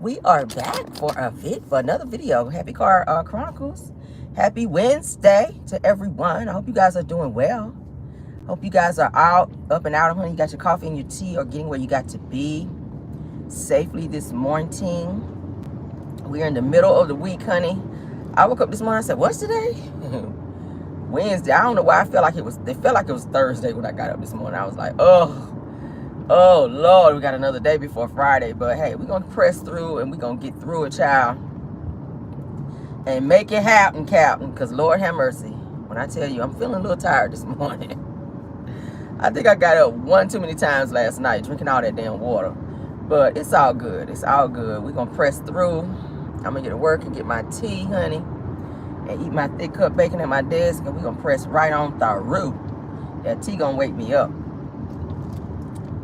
We are back for another video. Happy Car Chronicles. Happy Wednesday to everyone. I hope you guys are doing well. Hope you guys are up and out. Honey, you got your coffee and your tea, or getting where you got to be safely this morning. We're in the middle of the week, honey. I woke up this morning and said, what's today? Wednesday. I don't know why it felt like it was Thursday when I got up this morning. I was like, oh Lord, we got another day before Friday. But hey, we're gonna press through and we're gonna get through it, child, and make it happen, Captain. Because Lord have mercy, when I tell you I'm feeling a little tired this morning. I think I got up one too many times last night drinking all that damn water. But it's all good. It's all good. We're gonna press through. I'm gonna get to work and get my tea, honey, and eat my thick cut bacon at my desk, and we're gonna press right on through. That tea gonna wake me up.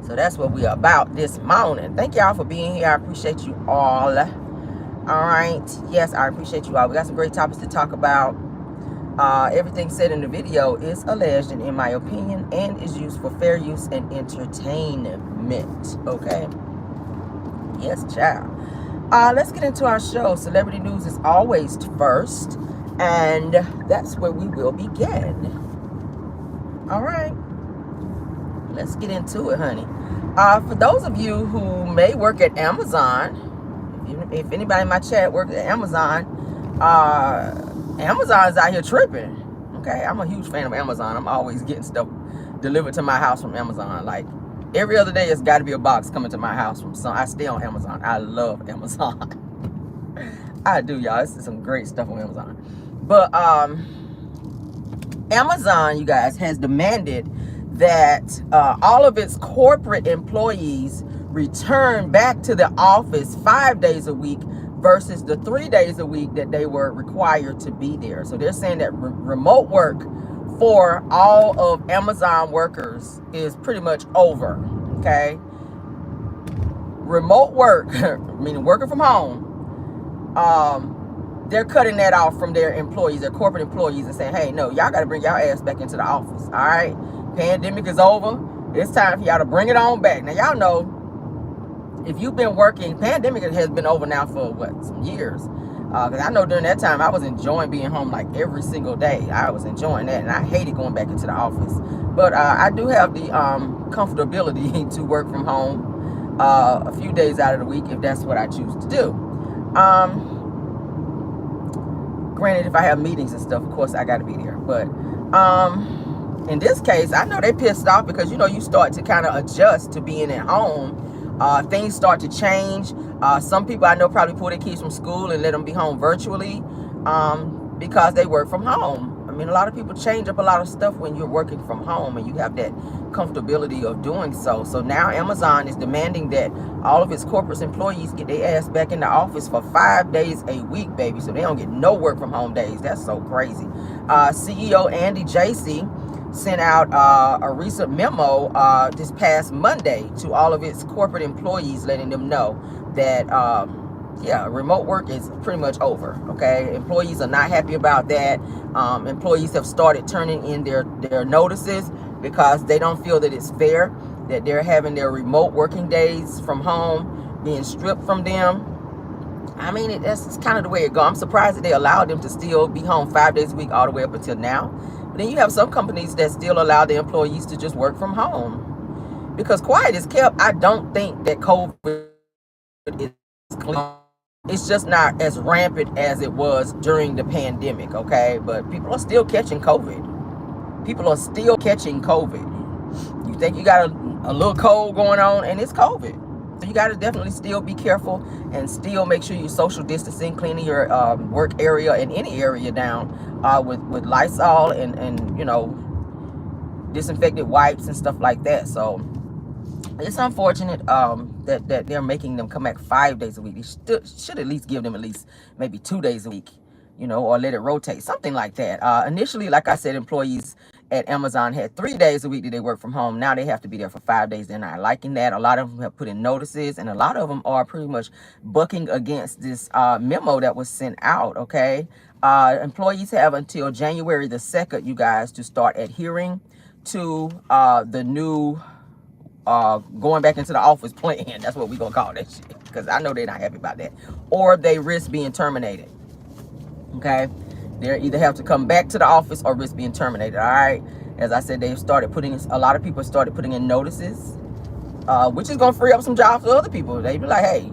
So that's what we are about this morning. Thank y'all for being here. I appreciate you all. All right. Yes, I appreciate you all. We got some great topics to talk about. Everything said in the video is alleged and in my opinion, and is used for fair use and entertainment. Okay. Yes, child. Let's get into our show. Celebrity news is always first, and that's where we will begin. All right. Let's get into it, honey. For those of you who may work at Amazon, if anybody in my chat works at Amazon, Amazon's out here tripping. Okay, I'm a huge fan of Amazon. I'm always getting stuff delivered to my house from Amazon. Like every other day, it's got to be a box coming to my house from some. I stay on Amazon. I love Amazon. I do, y'all. This is some great stuff on Amazon. But Amazon, you guys, has demanded that all of its corporate employees return back to the office 5 days a week versus the 3 days a week that they were required to be there. So they're saying that remote work for all of Amazon workers is pretty much over. Okay, remote work, meaning working from home, they're cutting that off from their employees, their corporate employees, and saying, hey, no, y'all got to bring y'all ass back into the office. All right, pandemic is over. It's time for y'all to bring it on back. Now, y'all know, if you've been working, pandemic has been over now for what, some years. Because I know during that time, I was enjoying being home like every single day. I was enjoying that, and I hated going back into the office. But I do have the comfortability to work from home a few days out of the week if that's what I choose to do. Granted, if I have meetings and stuff, of course, I got to be there. But in this case, I know they pissed off because, you know, you start to kind of adjust to being at home. Things start to change. Some people I know probably pull their kids from school and let them be home virtually because they work from home. I mean, a lot of people change up a lot of stuff when you're working from home and you have that comfortability of doing so. So now Amazon is demanding that all of its corporate employees get their ass back in the office for 5 days a week, baby. So they don't get no work from home days. That's so crazy. CEO Andy Jassy sent out a recent memo this past Monday to all of its corporate employees, letting them know that yeah, remote work is pretty much over. Okay, employees are not happy about that. Employees have started turning in their notices because they don't feel that it's fair that they're having their remote working days from home being stripped from them. I mean, that's kind of the way it goes. I'm surprised that they allowed them to still be home 5 days a week all the way up until now. But then you have some companies that still allow their employees to just work from home. Because quiet is kept, I don't think that COVID is clean. It's just not as rampant as it was during the pandemic, okay? But people are still catching COVID. People are still catching COVID. You think you got a little cold going on, and it's COVID. So you got to definitely still be careful and still make sure you're social distancing, cleaning your work area and any area down with Lysol and you know, disinfected wipes and stuff like that. So it's unfortunate that they're making them come back 5 days a week. They should at least give them at least maybe 2 days a week, you know, or let it rotate, something like that. Initially, like I said, employees at Amazon had 3 days a week that they work from home. Now they have to be there for 5 days. They're not liking that. A lot of them have put in notices, and a lot of them are pretty much bucking against this memo that was sent out, okay? Employees have until January the 2nd, you guys, to start adhering to the new going back into the office plan. That's what we're gonna call that shit. because I know they're not happy about that. Or they risk being terminated. Okay? They either have to come back to the office or risk being terminated. All right? As I said, a lot of people started putting in notices, which is going to free up some jobs for other people. They be like, hey,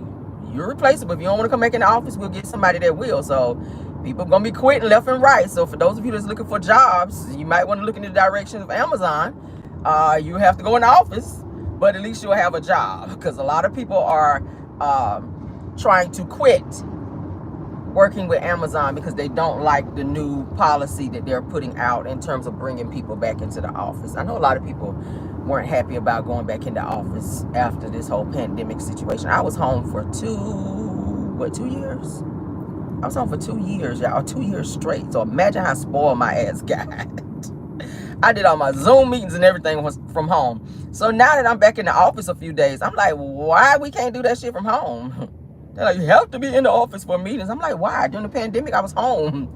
you're replaceable. If you don't want to come back in the office, we'll get somebody that will. So people are going to be quitting left and right. So for those of you that's looking for jobs, you might want to look in the direction of Amazon. You have to go in the office, but at least you'll have a job, because a lot of people are trying to quit working with Amazon because they don't like the new policy that they're putting out in terms of bringing people back into the office. I know a lot of people weren't happy about going back into office after this whole pandemic situation. I was home for 2 years? I was home for 2 years, y'all, 2 years straight. So imagine how spoiled my ass got. I did all my Zoom meetings and everything was from home. So now that I'm back in the office a few days, I'm like, why we can't do that shit from home? They're like, you have to be in the office for meetings. I'm like, why? During the pandemic, I was home.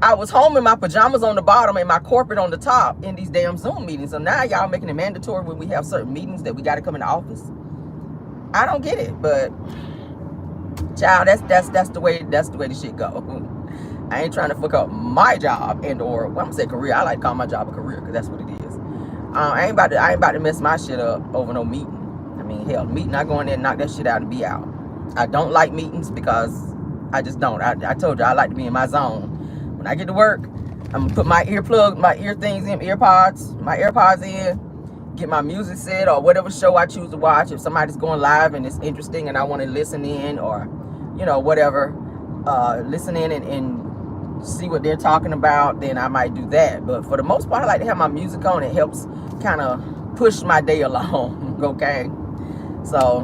I was home in my pajamas on the bottom and my corporate on the top in these damn Zoom meetings. So now y'all making it mandatory when we have certain meetings that we got to come in the office. I don't get it, but child, that's the way the shit go. I ain't trying to fuck up my job or well, I'm gonna say career. I like to call my job a career because that's what it is. I ain't about to mess my shit up over no meeting. I mean, hell, meeting, I go in there and knock that shit out and be out. I don't like meetings because I just don't. I told you I like to be in my zone. When I get to work, I'm gonna put my earplugs, my AirPods in, get my music set or whatever show I choose to watch. If somebody's going live and it's interesting and I want to listen in or, you know, whatever, listen in and see what they're talking about, then I might do that. But for the most part, I like to have my music on. It helps kind of push my day along, okay? So,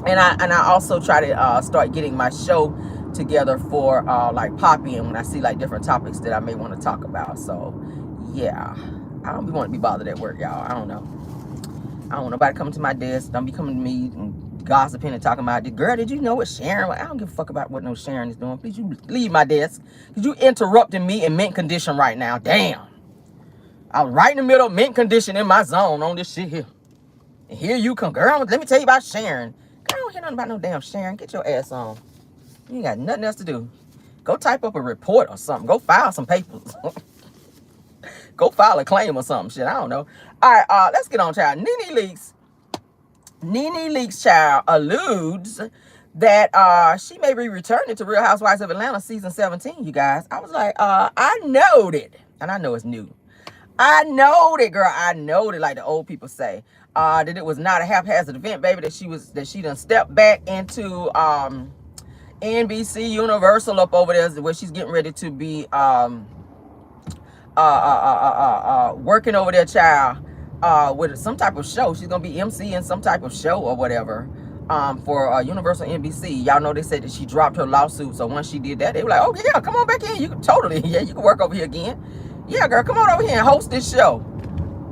and I also try to start getting my show together for like Poppy, and when I see like different topics that I may want to talk about. So yeah, I don't want to be bothered at work, y'all. I don't know. I don't want nobody coming to my desk. Don't be coming to me and gossiping and talking about, girl, did you know what Sharon? I don't give a fuck about what no Sharon is doing. Please, you leave my desk, because you interrupting me in mint condition right now. Damn. I'm right in the middle of mint condition in my zone on this shit here. And here you come, girl, let me tell you about Sharon. I don't hear nothing about no damn Sharon. Get your ass on. You ain't got nothing else to do. Go type up a report or something. Go file some papers. Go file a claim or something. Shit, I don't know. All right, let's get on, child. Nene Leakes, child, alludes that she may be returning to Real Housewives of Atlanta season 17, you guys. I was like, I knowed it. And I know it's new. I knowed it, girl. I knowed it, like the old people say. That it was not a haphazard event, baby. That she done stepped back into NBC Universal up over there, where she's getting ready to be working over there, child, with some type of show. She's gonna be emceeing some type of show or whatever for Universal NBC. Y'all know they said that she dropped her lawsuit, so once she did that, they were like, oh yeah, come on back in. You can totally, yeah, you can work over here again. Yeah, girl, come on over here and host this show.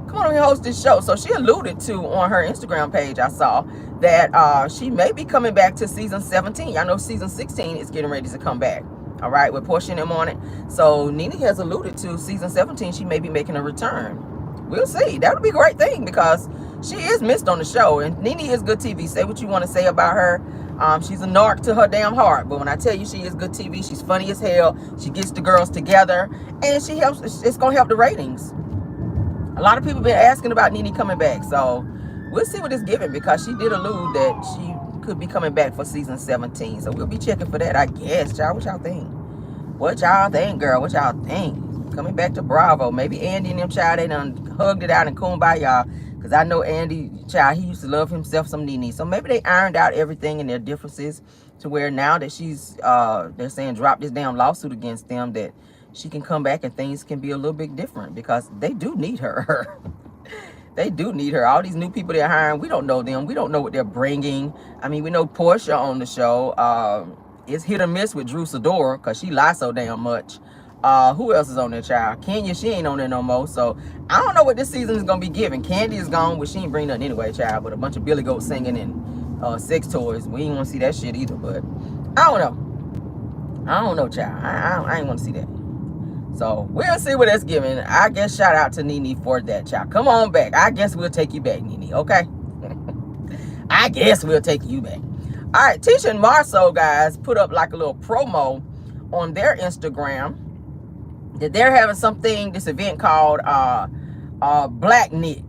Come on over here and host this show. So she alluded to on her Instagram page, I saw, that she may be coming back to season 17. Y'all know season 16 is getting ready to come back. All right, with Portia and them on it. So Nene has alluded to season 17. She may be making a return. We'll see. That would be a great thing, because she is missed on the show. And Nene is good TV. Say what you want to say about her. She's a narc to her damn heart. But when I tell you she is good TV, she's funny as hell. She gets the girls together. And she helps. It's going to help the ratings. A lot of people been asking about Nene coming back. So we'll see what it's giving, because she did allude that she could be coming back for season 17. So we'll be checking for that, I guess. Y'all, what y'all think? What y'all think, girl? What y'all think? Coming back to Bravo. Maybe Andy and them, child, they done hugged it out and kumbaya. Because I know Andy, child, he used to love himself some Nene. So maybe they ironed out everything and their differences to where now that she's, they're saying drop this damn lawsuit against them, that she can come back and things can be a little bit different, because they do need her. They do need her. All these new people they're hiring, we don't know them. We don't know what they're bringing. I mean, we know Portia on the show. It's hit or miss with Drew Sidora, because she lies so damn much. Who else is on there, child? Kenya, she ain't on there no more. So I don't know what this season is going to be giving. Candy is gone, but she ain't bring nothing anyway, child. But a bunch of Billy Goat singing and sex toys. We ain't want to see that shit either. But I don't know. I don't know, child. I ain't want to see that. So we'll see what that's giving. I guess shout out to Nene for that, child. Come on back. I guess we'll take you back, Nene. Okay. I guess we'll take you back. All right, Tisha and Marceau, guys, put up like a little promo on their Instagram that they're having this event called Black Nick.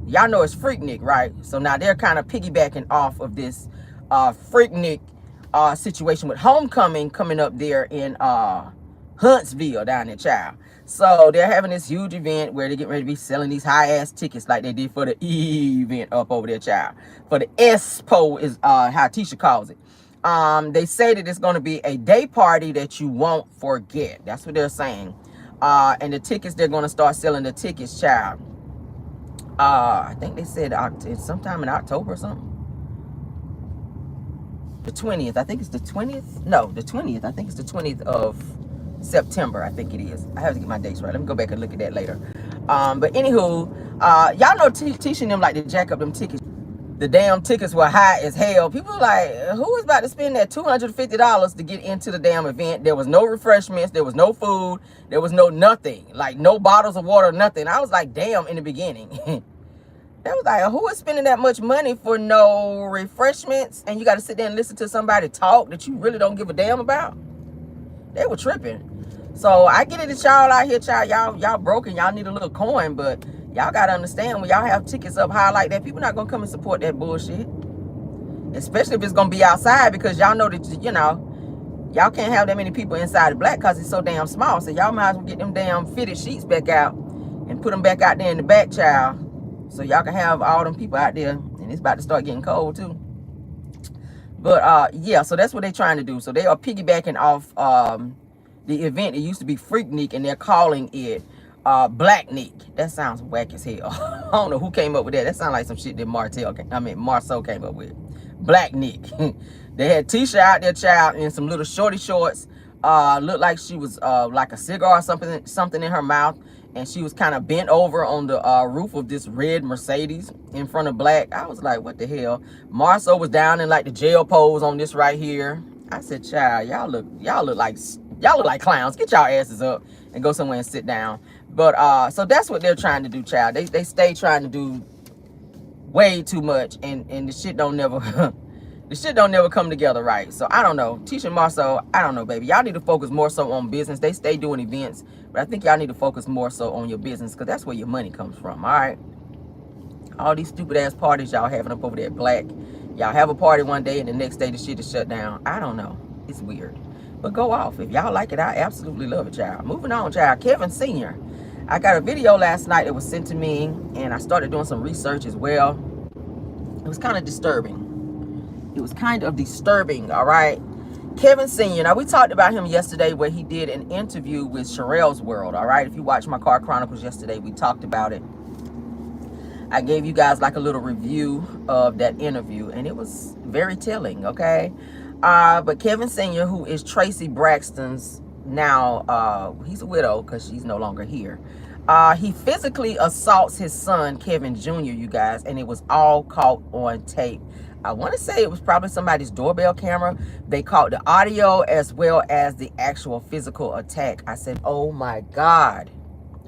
Y'all know it's Freak Nick, right? So now they're kind of piggybacking off of this Freak Nick situation with homecoming coming up there in Huntsville down there, child. So they're having this huge event where they're getting ready to be selling these high-ass tickets like they did for the E event up over there, child. For the Expo is how Tisha calls it. They say that it's going to be a day party that you won't forget. That's what they're saying. And the tickets, they're going to start selling the tickets, child. I think they said sometime in October or something. The 20th. I think it's the 20th. No, the 20th. I think it's the 20th of September. I think it is. I have to get my dates right. Let me go back and look at that later. But anywho, y'all know Tisha and them like to jack up them tickets. The damn tickets were high as hell. People were like, who is about to spend that $250 to get into the damn event? There was no refreshments. There was no food. There was no nothing. Like no bottles of water, nothing. I was like, damn, in the beginning. That was like, who is spending that much money for no refreshments? And you got to sit there and listen to somebody talk that you really don't give a damn about? They were tripping. So I get it that y'all out here, child. Y'all broken. Y'all need a little coin, but y'all got to understand when y'all have tickets up high like that, people not going to come and support that bullshit. Especially if it's going to be outside, because y'all know that, you know, y'all can't have that many people inside the Black because it's so damn small. So y'all might as well get them damn fitted sheets back out and put them back out there in the back, child. So y'all can have all them people out there. And it's about to start getting cold too. But yeah, so that's what they're trying to do. So they are piggybacking off the event. It used to be Freak Nick, and they're calling it Black Nick. That sounds whack as hell. I don't know who came up with that. That sounds like some shit that Marceau came up with. Black Nick. They had Tisha out there, child, in some little shorty shorts. Looked like she was like a cigar or something in her mouth. And she was kind of bent over on the roof of this red Mercedes in front of Black. I was like, what the hell? Marceau was down in like the jail pose on this right here. I said, child, y'all look like clowns. Get y'all asses up and go somewhere and sit down. But so that's what they're trying to do, child. They stay trying to do way too much, and the shit don't never the shit don't never come together right. So I don't know. Tisha and Marceau, I don't know, baby. Y'all need to focus more so on business. They stay doing events, but I think y'all need to focus more so on your business, because that's where your money comes from. All right. All these stupid ass parties y'all having up over there at Black. Y'all have a party one day and the next day the shit is shut down. I don't know. It's weird. But go off. If y'all like it, I absolutely love it, child. Moving on, child. Kevin Sr. I got a video last night that was sent to me, and I started doing some research as well. It was kind of disturbing. It was kind of disturbing, all right? Kevin Sr. Now, we talked about him yesterday where he did an interview with Sherelle's World, all right? If you watched my Car Chronicles yesterday, we talked about it. I gave you guys like a little review of that interview, and it was very telling, okay? But Kevin Sr., who is Tracy Braxton's now, he's a widow because she's no longer here. He physically assaults his son, Kevin Jr., you guys, and it was all caught on tape. I want to say it was probably somebody's doorbell camera. They caught the audio as well as the actual physical attack. I said, oh my God,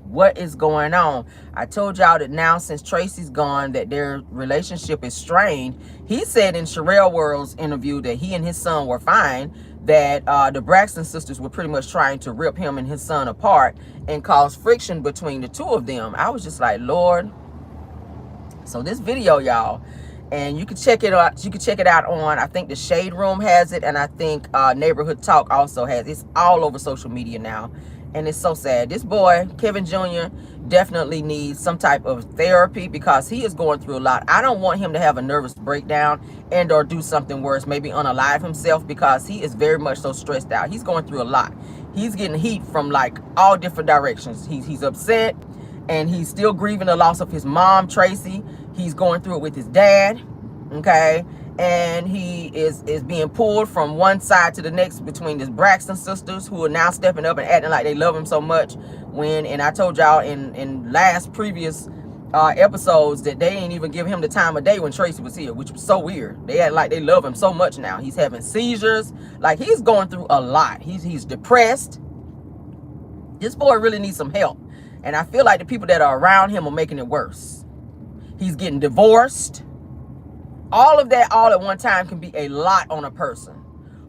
what is going on? I told y'all that now since Tracy's gone, that their relationship is strained. He said in Sherelle World's interview that he and his son were fine, that the Braxton sisters were pretty much trying to rip him and his son apart and cause friction between the two of them. I was just like, Lord. So this video, y'all, and you can check it out. You can check it out on, I think the Shade Room has it, and I think Neighborhood Talk also has it. It's all over social media now, and it's so sad. This boy, Kevin Jr., definitely needs some type of therapy because he is going through a lot. I don't want him to have a nervous breakdown and or do something worse, maybe unalive himself, because he is very much so stressed out. He's going through a lot. He's getting heat from like all different directions. He's upset, and he's still grieving the loss of his mom, Tracy. He's going through it with his dad, okay? And he is being pulled from one side to the next between his Braxton sisters, who are now stepping up and acting like they love him so much. And I told y'all in previous episodes that they ain't even give him the time of day when Tracy was here, which was so weird. They act like they love him so much now. He's having seizures. Like, he's going through a lot. He's depressed. This boy really needs some help. And I feel like the people that are around him are making it worse. He's getting divorced. All of that all at one time can be a lot on a person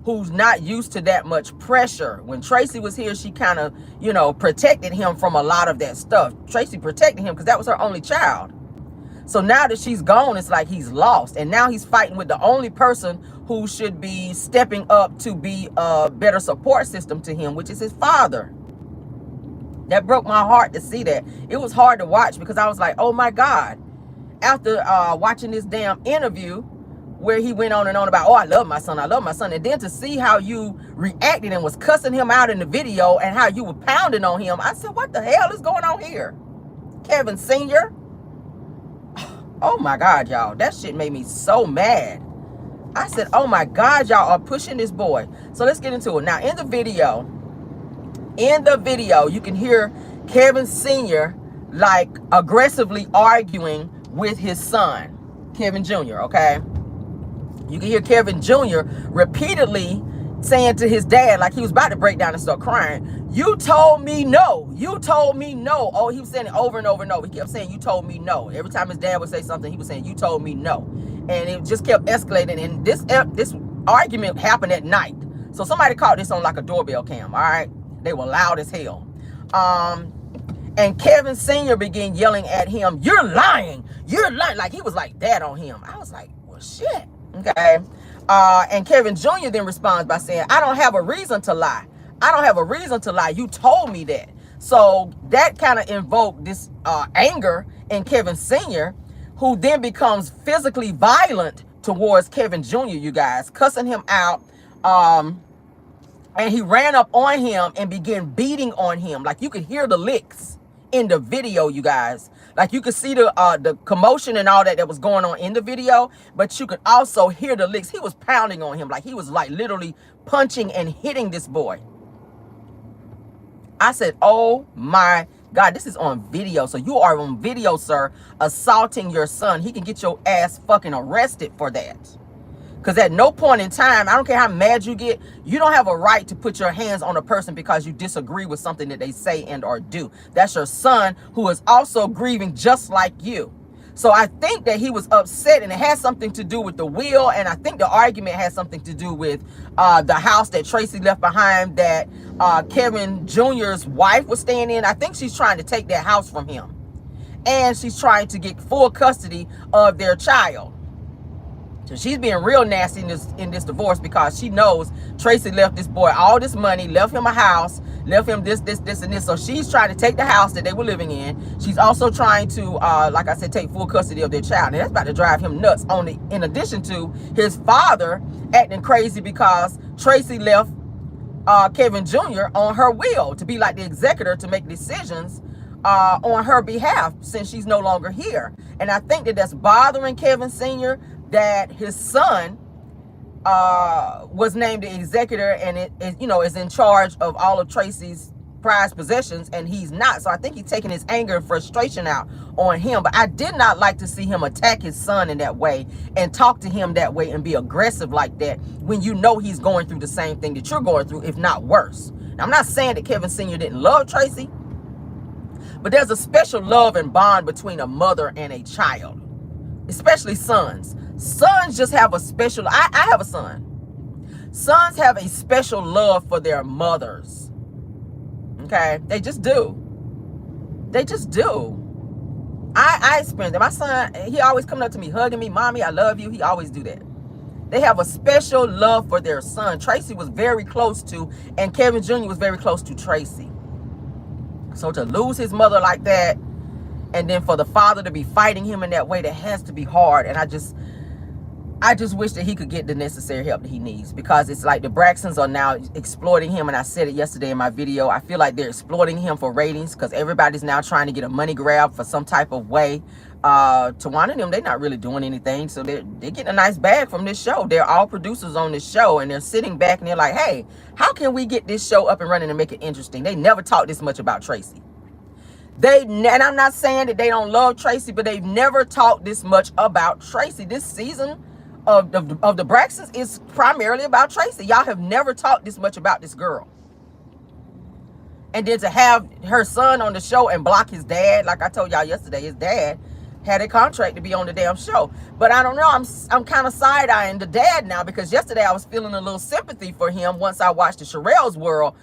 who's not used to that much pressure. When Tracy was here, she kind of, you know, protected him from a lot of that stuff. Tracy protected him because that was her only child. So now that she's gone, it's like he's lost. And now he's fighting with the only person who should be stepping up to be a better support system to him, which is his father. That broke my heart to see that. It was hard to watch because I was like, oh my God. After watching this damn interview where he went on and on about, oh, I love my son, I love my son. And then to see how you reacted and was cussing him out in the video and how you were pounding on him, I said, what the hell is going on here? Kevin Sr.? Oh my God, y'all. That shit made me so mad. I said, oh my God, y'all are pushing this boy. So let's get into it. Now, in the video, you can hear Kevin Sr. like aggressively arguing with his son, Kevin Jr., okay? You can hear Kevin Jr. repeatedly saying to his dad, like he was about to break down and start crying, you told me no. You told me no. Oh, he was saying it over and over and over. He kept saying, you told me no. Every time his dad would say something, he was saying, you told me no. And it just kept escalating. And this argument happened at night. So somebody caught this on like a doorbell cam, all right? They were loud as hell. And Kevin Sr. began yelling at him, you're lying. You're lying. Like he was like that on him. I was like, well, shit. Okay. And Kevin Jr. then responds by saying, I don't have a reason to lie. I don't have a reason to lie. You told me that. So that kind of invoked this anger in Kevin Sr., who then becomes physically violent towards Kevin Jr., you guys, cussing him out. And he ran up on him and began beating on him. Like you could hear the licks in the video, you guys. Like you could see the commotion and all that was going on in the video, but you could also hear the licks. He was pounding on him. Like he was like literally punching and hitting this boy. I said, oh my God, this is on video. So you are on video, sir, assaulting your son. He can get your ass fucking arrested for that. Because at no point in time, I don't care how mad you get, you don't have a right to put your hands on a person because you disagree with something that they say and or do. That's your son who is also grieving just like you. So I think that he was upset, and it has something to do with the will, and I think the argument has something to do with the house that Tracy left behind that Kevin Jr.'s wife was staying in. I think she's trying to take that house from him, and she's trying to get full custody of their child. So she's being real nasty in this divorce because she knows Tracy left this boy all this money, left him a house, left him this, and this. So she's trying to take the house that they were living in. She's also trying to, like I said, take full custody of their child. And that's about to drive him nuts. In addition to his father acting crazy because Tracy left Kevin Jr. on her will to be like the executor to make decisions on her behalf since she's no longer here. And I think that that's bothering Kevin Sr., that his son was named the executor and is in charge of all of Tracy's prized possessions, and he's not. So I think he's taking his anger and frustration out on him. But I did not like to see him attack his son in that way and talk to him that way and be aggressive like that when you know he's going through the same thing that you're going through, if not worse. Now, I'm not saying that Kevin Sr. didn't love Tracy, but there's a special love and bond between a mother and a child, especially sons. Sons just have a special, I have a son. Sons have a special love for their mothers. Okay? They just do. They just do. I experienced it. My son, he always coming up to me, hugging me, mommy, I love you. He always do that. They have a special love for their son. Tracy was very close to, and Kevin Jr. was very close to Tracy. So to lose his mother like that, and then for the father to be fighting him in that way, that has to be hard. And I just wish that he could get the necessary help that he needs, because it's like the Braxtons are now exploiting him. And I said it yesterday in my video. I feel like they're exploiting him for ratings because everybody's now trying to get a money grab for some type of way. Tawana and them, they're not really doing anything. So they're getting a nice bag from this show. They're all producers on this show, and they're sitting back and they're like, hey, how can we get this show up and running and make it interesting? They never talked this much about Tracy. And I'm not saying that they don't love Tracy, but they've never talked this much about Tracy. This season of the Braxtons is primarily about Tracy. Y'all have never talked this much about this girl. And then to have her son on the show and block his dad, like I told y'all yesterday, his dad, had a contract to be on the damn show. But I don't know, I'm kind of side-eyeing the dad now, because yesterday I was feeling a little sympathy for him once I watched the Sherelle's World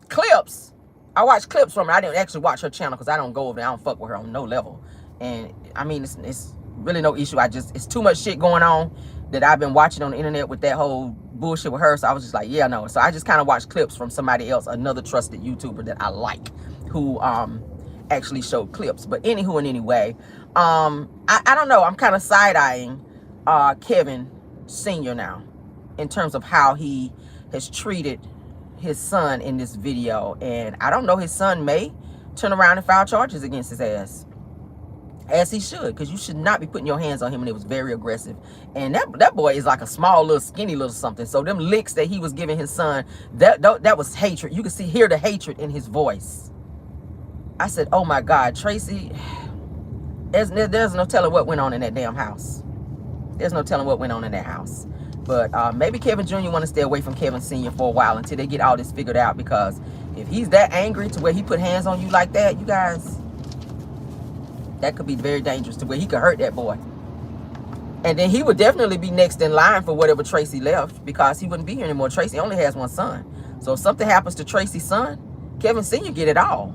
clips. I watched clips from her. I didn't actually watch her channel because I don't go over there. I don't fuck with her on no level. And I mean, it's really no issue. It's too much shit going on that I've been watching on the internet with that whole bullshit with her. So I was just like, yeah, no. So I just kind of watched clips from somebody else, another trusted YouTuber that I like, who actually showed clips. But anywho and anyway, I don't know. I'm kind of side-eyeing Kevin Sr. now in terms of how he has treated his son in this video. And I don't know, his son may turn around and file charges against his ass, as he should, because you should not be putting your hands on him. And it was very aggressive. And that boy is like a small little skinny little something. So them licks that he was giving his son, that was hatred. You could hear the hatred in his voice. I said, oh my God, Tracy, there's no telling what went on in that damn house. There's no telling what went on in that house. But maybe Kevin Jr. want to stay away from Kevin Sr. for a while until they get all this figured out. Because if he's that angry to where he put hands on you like that, you guys, that could be very dangerous to where he could hurt that boy. And then he would definitely be next in line for whatever Tracy left, because he wouldn't be here anymore. Tracy only has one son. So if something happens to Tracy's son, Kevin Sr. get it all.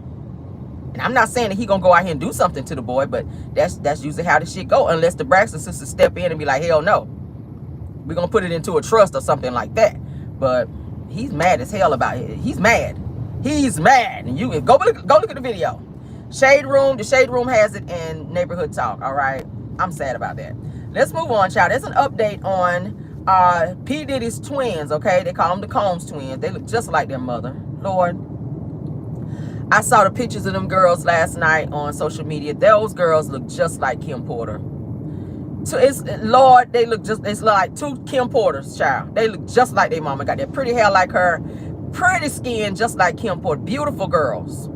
And I'm not saying that he gonna go out here and do something to the boy, but that's usually how the shit go. Unless the Braxton sisters step in and be like, hell no, we're gonna put it into a trust or something like that. But he's mad as hell about it. He's mad. And you go look at the video. Shade Room, the Shade Room has it in Neighborhood Talk. All right, I'm sad about that. Let's move on, child. There's an update on P. Diddy's twins. Okay, they call them the Combs twins. They look just like their mother. Lord, I saw the pictures of them girls last night on social media. Those girls look just like Kim Porter. So Lord, they look just, it's like two Kim Porters, child. They look just like their mama. Got that pretty hair like her, pretty skin just like Kim Porter. Beautiful girls.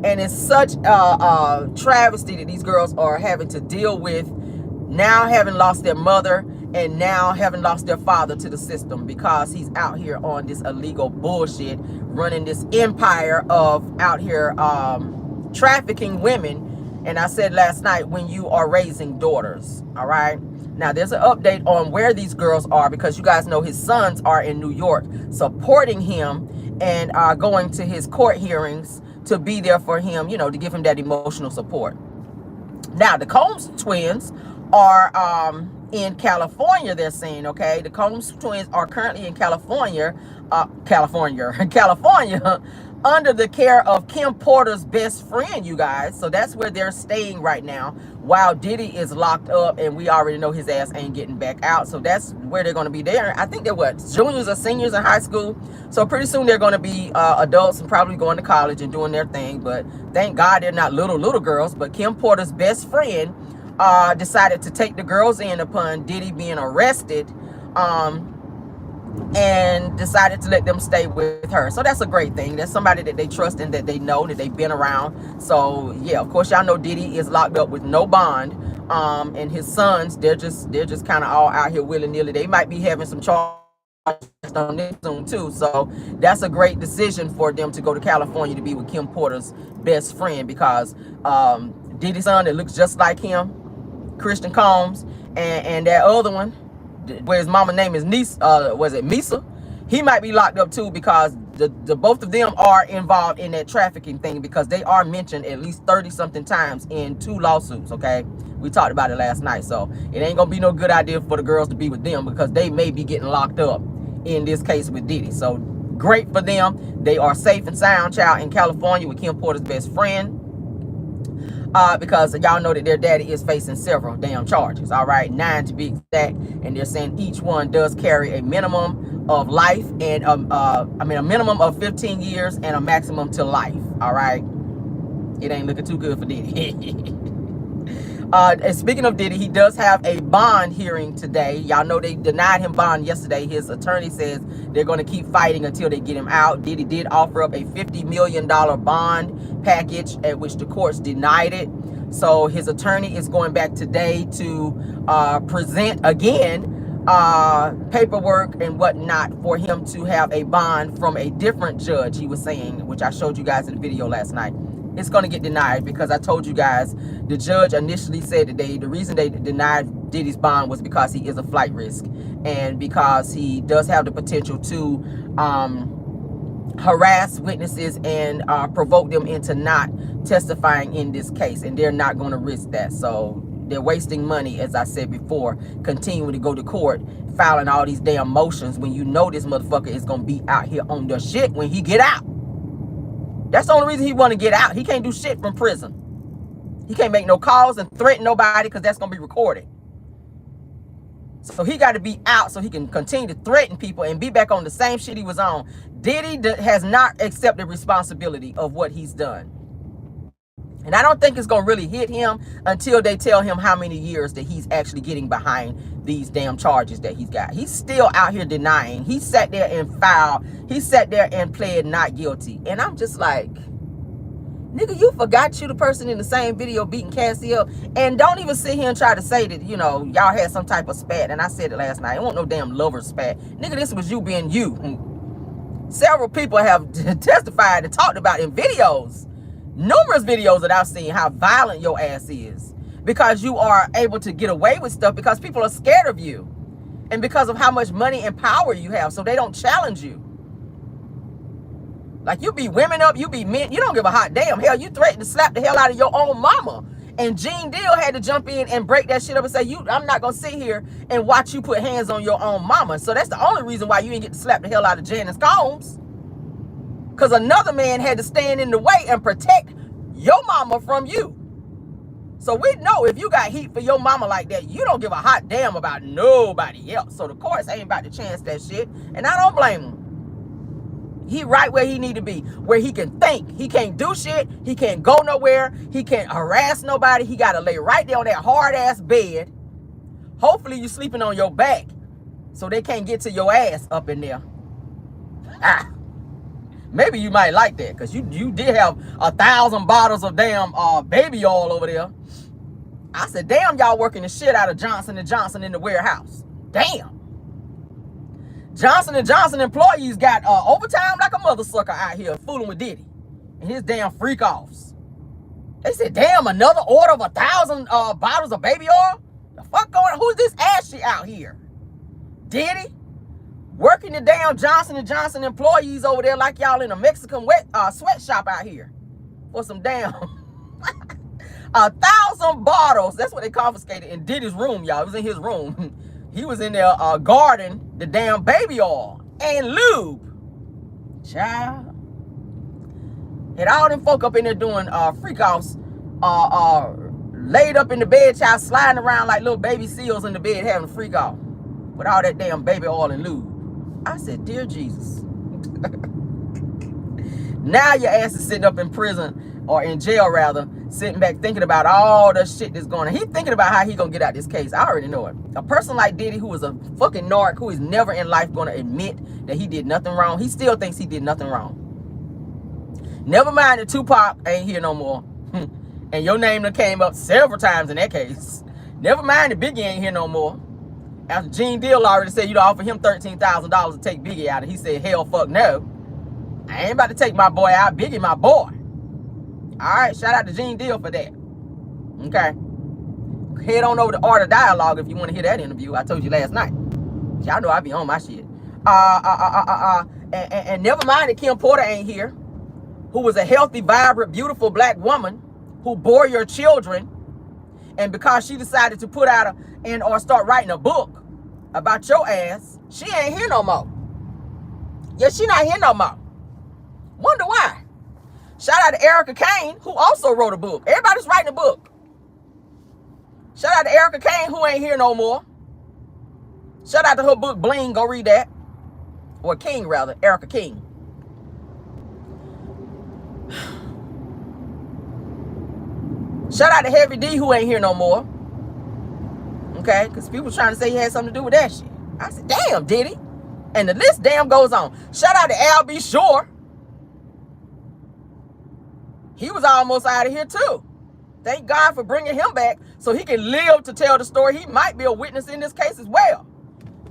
And it's such a travesty that these girls are having to deal with now, having lost their mother and now having lost their father to the system, because he's out here on this illegal bullshit, running this empire of out here trafficking women. And I said last night, when you are raising daughters, all right? Now, there's an update on where these girls are, because you guys know his sons are in New York supporting him and going to his court hearings to be there for him, you know, to give him that emotional support. Now, the Combs twins are in California, they're saying, okay? The Combs twins are currently in California, under the care of Kim Porter's best friend, you guys. So that's where they're staying right now, while Diddy is locked up, and we already know his ass ain't getting back out. So that's where they're going to be there. I think they're what, juniors or seniors in high school. So pretty soon they're going to be adults and probably going to college and doing their thing. But thank God they're not little girls. But Kim Porter's best friend decided to take the girls in upon Diddy being arrested, and decided to let them stay with her. So that's a great thing. That's somebody that they trust and that they know, that they've been around. So yeah, of course, y'all know Diddy is locked up with no bond, and his sons, they're just kind of all out here willy-nilly. They might be having some charges on this soon too. So that's a great decision for them to go to California to be with Kim Porter's best friend, because Diddy's son that looks just like him, Christian Combs, and that other one, where his mama's name is Misa, he might be locked up too, because the both of them are involved in that trafficking thing, because they are mentioned at least 30-something times in 2 lawsuits, okay? We talked about it last night. So it ain't gonna be no good idea for the girls to be with them, because they may be getting locked up in this case with Diddy. So great for them. They are safe and sound, child, in California with Kim Porter's best friend. Because y'all know that their daddy is facing several damn charges, all right, 9 to be exact, and they're saying each one does carry a minimum of life and a minimum of 15 years and a maximum to life, all right. It ain't looking too good for Diddy. And speaking of Diddy, he does have a bond hearing today. Y'all know they denied him bond yesterday. His attorney says they're going to keep fighting until they get him out. Diddy did offer up a $50 million bond package, at which the courts denied it. So his attorney is going back today to present again paperwork and whatnot for him to have a bond from a different judge, he was saying, which I showed you guys in the video last night. it's going to get denied, because I told you guys the judge initially said that the reason they denied Diddy's bond was because he is a flight risk, and because he does have the potential to harass witnesses and provoke them into not testifying in this case, and they're not going to risk that. So they're wasting money, as I said before, continuing to go to court, filing all these damn motions when you know this motherfucker is going to be out here on the shit when he get out. That's the only reason he want to get out. He can't do shit from prison. He can't make no calls and threaten nobody, because that's going to be recorded. So he got to be out so he can continue to threaten people and be back on the same shit he was on. Diddy has not accepted responsibility of what he's done. And I don't think it's going to really hit him until they tell him how many years that he's actually getting behind these damn charges that he's got. He's still out here denying. He sat there and filed. He sat there and pled not guilty. And I'm just like, nigga, you forgot you the person in the same video beating Cassie up. And don't even sit here and try to say that, you know, y'all had some type of spat. And I said it last night. It wasn't no damn lover spat. Nigga, this was you being you. Several people have testified and talked about in videos, numerous videos that I've seen, how violent your ass is, because you are able to get away with stuff because people are scared of you, and because of how much money and power you have, so they don't challenge you. Like, you beat women up, you beat men, you don't give a hot damn. Hell, you threatened to slap the hell out of your own mama, and Gene Deal had to jump in and break that shit up and say, I'm not gonna sit here and watch you put hands on your own mama. So that's the only reason why you didn't get to slap the hell out of Janice Combs, because another man had to stand in the way and protect your mama from you. So we know if you got heat for your mama like that, you don't give a hot damn about nobody else. So the courts ain't about to chance that shit, and I don't blame him. He right where he need to be, where he can think. He can't do shit. He can't go nowhere. He can't harass nobody. He got to lay right there on that hard-ass bed. Hopefully you sleeping on your back so they can't get to your ass up in there. Maybe you might like that, because you did have 1,000 bottles of damn baby oil over there. I said, damn, y'all working the shit out of Johnson & Johnson in the warehouse. Damn. Johnson & Johnson employees got overtime like a mother sucker out here fooling with Diddy and his damn freak-offs. They said, damn, another order of 1,000 bottles of baby oil? The fuck going on? Who's this ashy out here? Diddy? Working the damn Johnson & Johnson employees over there like y'all in a Mexican sweatshop out here for some damn 1,000 bottles. That's what they confiscated in Diddy's room, y'all. It was in his room. He was in there guarding the damn baby oil and lube. Child. And all them folk up in there doing freak-offs laid up in the bed, child, sliding around like little baby seals in the bed having a freak-off with all that damn baby oil and lube. I said, dear Jesus. Now your ass is sitting up in prison, or in jail rather, sitting back thinking about all the shit that's going on. He's thinking about how he gonna get out this case. I already know it. A person like Diddy, who is a fucking narc, who is never in life gonna admit that he did nothing wrong. He still thinks he did nothing wrong. Never mind that Tupac ain't here no more. And your name done came up several times in that case. Never mind that Biggie ain't here no more. After Gene Deal already said you'd offer him $13,000 to take Biggie out, and he said, hell fuck no. I ain't about to take my boy out. Biggie my boy. Alright, shout out to Gene Deal for that. Okay. Head on over to Art of Dialogue if you want to hear that interview. I told you last night. Y'all know I be on my shit. And never mind that Kim Porter ain't here, who was a healthy, vibrant, beautiful black woman who bore your children, and because she decided to put out or start writing a book about your ass, she ain't here no more. Yeah, she not here no more. Wonder why. Shout out to Erica Kane, who also wrote a book. Everybody's writing a book. Shout out to Erica Kane, who ain't here no more. Shout out to her book, Bling. Go read that. Or King, rather. Erica King. Shout out to Heavy D, who ain't here no more. Okay? Because people trying to say he had something to do with that shit. I said, damn, Diddy. And the list damn goes on. Shout out to Al B. Shore. He was almost out of here too. Thank God for bringing him back so he can live to tell the story. He might be a witness in this case as well,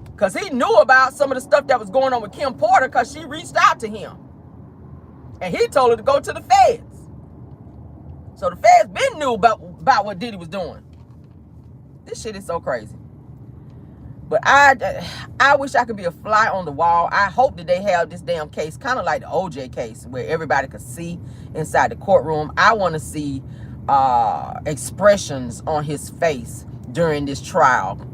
because he knew about some of the stuff that was going on with Kim Porter, because she reached out to him and he told her to go to the feds. So the feds been knew about what Diddy was doing. This shit is so crazy. But I wish I could be a fly on the wall. I hope that they have this damn case kind of like the OJ case where everybody could see inside the courtroom. I want to see expressions on his face during this trial.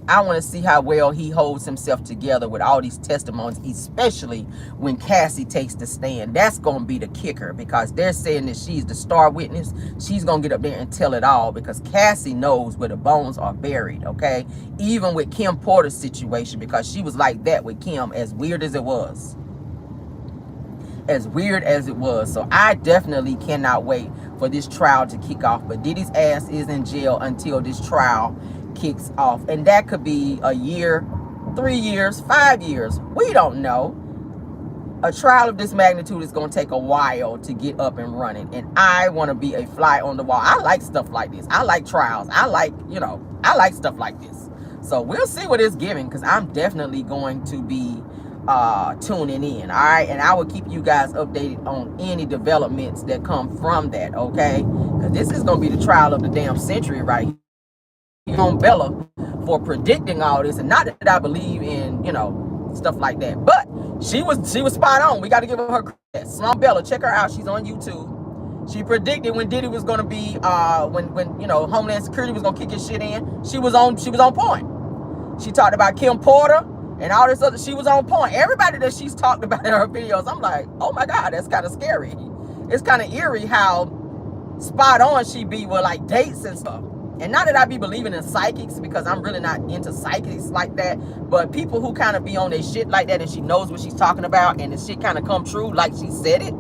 I want to see how well he holds himself together with all these testimonies, especially when Cassie takes the stand. That's going to be the kicker, because they're saying that she's the star witness. She's going to get up there and tell it all, because Cassie knows where the bones are buried, okay? Even with Kim Porter's situation, because she was like that with Kim, as weird as it was. As weird as it was. So I definitely cannot wait for this trial to kick off. But Diddy's ass is in jail until this trial kicks off, and that could be a year, 3 years, 5 years. We don't know. A trial of this magnitude is going to take a while to get up and running, and I want to be a fly on the wall. I like stuff like this. I like trials. I like, I like stuff like this. So we'll see what it's giving, because I'm definitely going to be tuning in. All right, and I will keep you guys updated on any developments that come from that, okay? Because this is going to be the trial of the damn century right here. On Bella for predicting all this, and not that I believe in stuff like that, but she was spot on. We got to give her credit. Slum Bella, check her out. She's on YouTube. She predicted when Diddy was going to be when Homeland Security was going to kick his shit in. She was on point. She talked about Kim Porter and all this other. She was on point. Everybody that she's talked about in her videos, I'm like, oh my God, that's kind of scary. It's kind of eerie how spot on she be with like dates and stuff. And not that I be believing in psychics, because I'm really not into psychics like that. But people who kind of be on their shit like that, and she knows what she's talking about, and the shit kind of come true like she said it,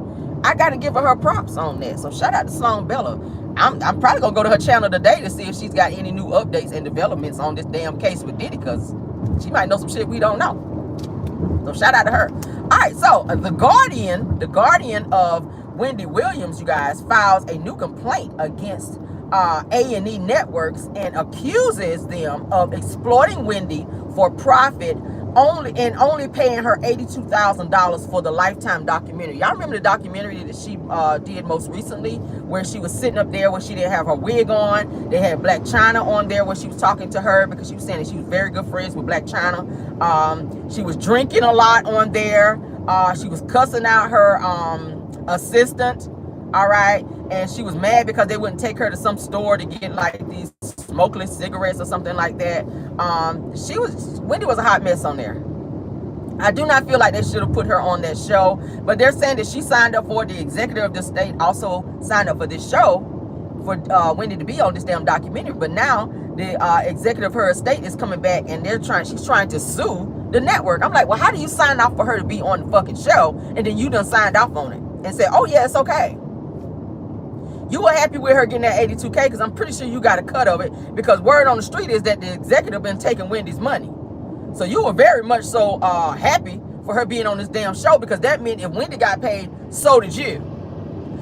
I got to give her props on that. So shout out to Sloan Bella. I'm probably going to go to her channel today to see if she's got any new updates and developments on this damn case with Diddy, because she might know some shit we don't know. So shout out to her. All right, so the guardian of Wendy Williams, you guys, files a new complaint against A&E Networks and accuses them of exploiting Wendy for profit, only paying her $82,000 for the Lifetime documentary. Y'all remember the documentary that she did most recently, where she was sitting up there where she didn't have her wig on. They had Black China on there where she was talking to her, because she was saying that she was very good friends with Black China. She was drinking a lot on there. She was cussing out her assistant. All right, and she was mad because they wouldn't take her to some store to get like these smokeless cigarettes or something like that. Wendy was a hot mess on there. I do not feel like they should have put her on that show, but they're saying that she signed up for it. The executive of the state also signed up for this show for Wendy to be on this damn documentary. But now the executive of her estate is coming back, and she's trying to sue the network. I'm like, well, how do you sign off for her to be on the fucking show, and then you done signed off on it and said, oh yeah, it's okay? You were happy with her getting that $82K, because I'm pretty sure you got a cut of it, because word on the street is that the executive been taking Wendy's money. So you were very much so happy for her being on this damn show, because that meant if Wendy got paid, so did you.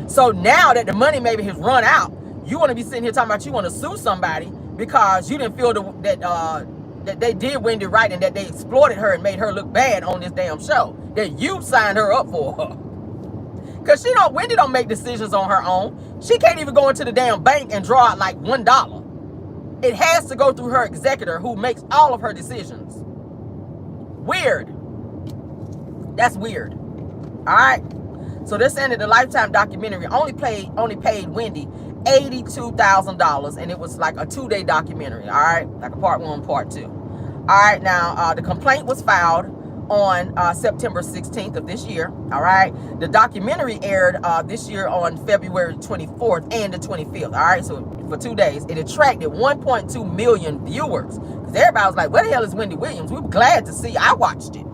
So now that the money maybe has run out, you want to be sitting here talking about you want to sue somebody because you didn't feel that they did Wendy right, and that they exploited her and made her look bad on this damn show that you signed her up for. Because Wendy don't make decisions on her own. She can't even go into the damn bank and draw out like $1. It has to go through her executor, who makes all of her decisions. Weird. That's weird. All right. So they're saying that the Lifetime documentary only paid Wendy $82,000, and it was like a 2-day documentary. All right, like a part 1, part 2. All right. Now the complaint was filed on September 16th of this year. All right, the documentary aired this year on February 24th and the 25th. All right, so for 2 days it attracted 1.2 million viewers, because everybody was like, where the hell is Wendy Williams? We were glad to see. I watched it.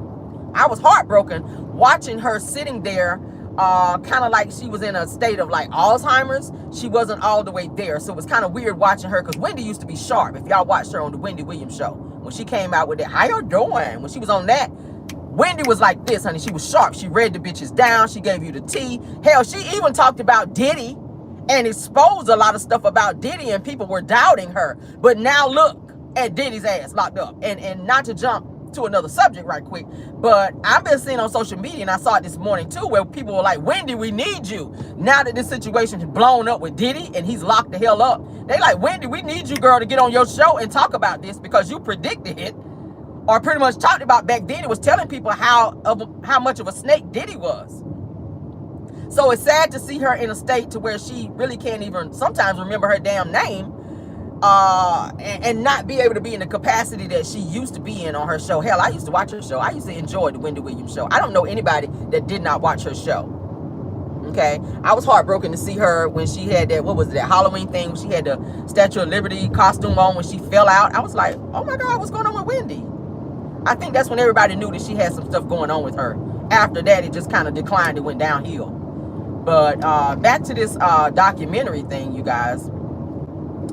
I was heartbroken watching her sitting there, kind of like she was in a state of like Alzheimer's. She wasn't all the way there, so it was kind of weird watching her, because Wendy used to be sharp. If y'all watched her on the Wendy Williams show, when she came out with that, how you doing? When she was on that, Wendy was like this, honey. She was sharp. She read the bitches down. She gave you the tea. Hell, she even talked about Diddy and exposed a lot of stuff about Diddy, and people were doubting her. But now look at Diddy's ass locked up. And not to jump to another subject right quick, but I've been seeing on social media, and I saw it this morning too, where people were like, Wendy, we need you. Now that this situation is blown up with Diddy and he's locked the hell up, they like, Wendy, we need you, girl, to get on your show and talk about this because you predicted it, or pretty much talked about back then. It was telling people how much of a snake Diddy was. So it's sad to see her in a state to where she really can't even sometimes remember her damn name, and not be able to be in the capacity that she used to be in on her show. Hell, I used to watch her show. I used to enjoy the Wendy Williams show. I don't know anybody that did not watch her show. Okay, I was heartbroken to see her when she had that, what was it, that Halloween thing, when she had the Statue of Liberty costume on when she fell out. I was like, oh my God, what's going on with Wendy? I think that's when everybody knew that she had some stuff going on with her. After that, it just kind of declined. It went downhill. But back to this documentary thing, you guys.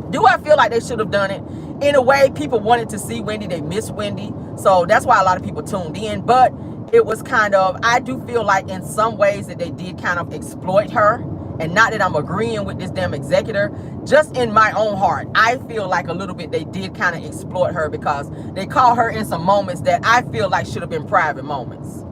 Do I feel like they should have done it? In a way, people wanted to see Wendy. They miss Wendy. So that's why a lot of people tuned in. But it was kind of, I do feel like in some ways that they did kind of exploit her. And not that I'm agreeing with this damn executor. Just in my own heart, I feel like a little bit they did kind of exploit her because they caught her in some moments that I feel like should have been private moments.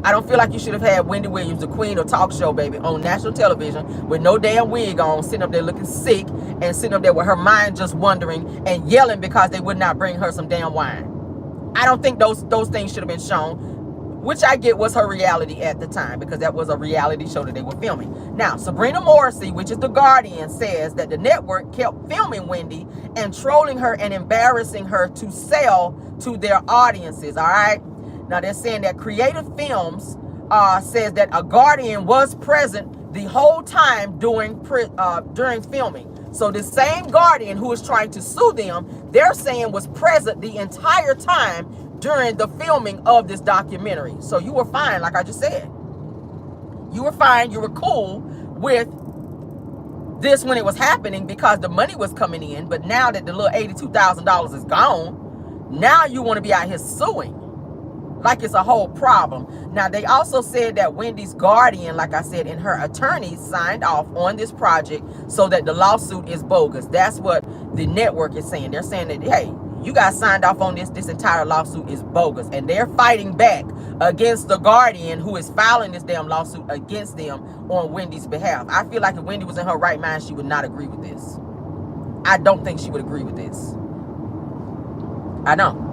I don't feel like you should have had Wendy Williams, the queen of talk show, baby, on national television with no damn wig on, sitting up there looking sick and sitting up there with her mind just wondering and yelling because they would not bring her some damn wine. I don't think those things should have been shown, which I get was her reality at the time because that was a reality show that they were filming. Now, Sabrina Morrissey, which is the Guardian, says that the network kept filming Wendy and trolling her and embarrassing her to sell to their audiences, all right? Now, they're saying that Creative Films says that a Guardian was present the whole time during filming. So the same Guardian who is trying to sue them, they're saying was present the entire time during the filming of this documentary. So you were fine, like I just said. You were fine, you were cool with this when it was happening because the money was coming in. But now that the little $82,000 is gone, now you want to be out here suing. Like it's a whole problem. Now, they also said that Wendy's Guardian, like I said, and her attorneys signed off on this project so that the lawsuit is bogus. That's what the network is saying. They're saying that, hey, you guys signed off on this. This entire lawsuit is bogus. And they're fighting back against the Guardian who is filing this damn lawsuit against them on Wendy's behalf. I feel like if Wendy was in her right mind, she would not agree with this. I don't think she would agree with this. I don't.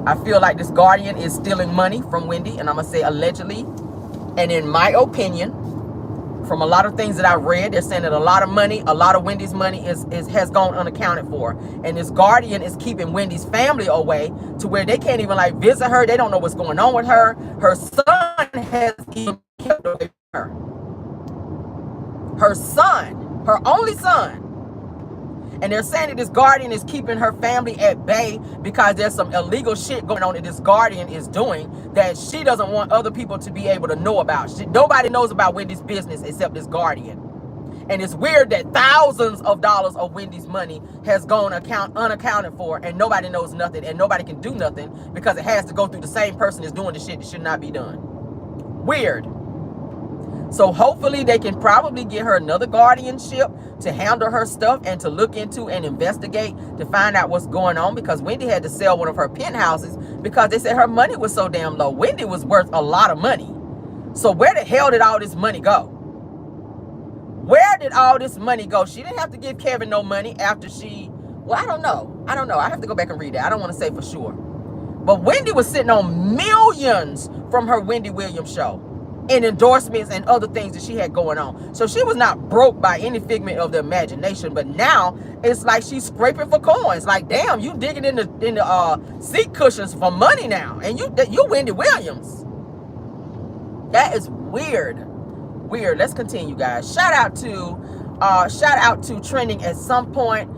I feel like this Guardian is stealing money from Wendy, and I'm going to say allegedly. And in my opinion, from a lot of things that I've read, they're saying that a lot of money, a lot of Wendy's money has gone unaccounted for. And this Guardian is keeping Wendy's family away to where they can't even like visit her. They don't know what's going on with her. Her son has even kept away from her. Her son, her only son. And they're saying that this Guardian is keeping her family at bay because there's some illegal shit going on that this Guardian is doing that she doesn't want other people to be able to know about. Nobody knows about Wendy's business except this Guardian. And it's weird that thousands of dollars of Wendy's money has gone unaccounted for and nobody knows nothing and nobody can do nothing because it has to go through the same person that's doing the shit that should not be done. Weird. So hopefully they can probably get her another guardianship to handle her stuff and to look into and investigate to find out what's going on, because Wendy had to sell one of her penthouses because they said her money was so damn low. Wendy was worth a lot of money. So where the hell did all this money go? Where did all this money go? She didn't have to give Kevin no money after she, well, I don't know. I have to go back and read that. I don't want to say for sure. But Wendy was sitting on millions from her Wendy Williams show and endorsements and other things that she had going on. So she was not broke by any figment of the imagination, but now it's like she's scraping for coins. Like, damn, you digging in the seat cushions for money now, and you Wendy Williams. That is weird. Let's continue, guys. Shout out to Trending at some point.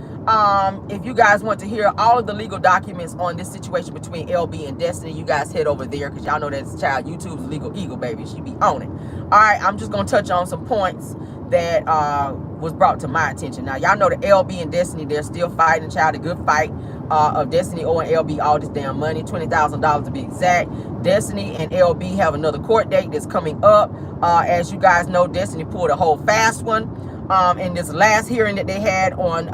If you guys want to hear all of the legal documents on this situation between LB and Destiny, you guys head over there, because y'all know that's child YouTube's legal eagle, baby. She be on it. All right, I'm just gonna touch on some points that was brought to my attention. Now, y'all know that LB and Destiny, they're still fighting, child. A good fight of Destiny owing LB all this damn money, $20,000 to be exact. Destiny and LB have another court date that's coming up. As you guys know, Destiny pulled a whole fast one. in this last hearing that they had on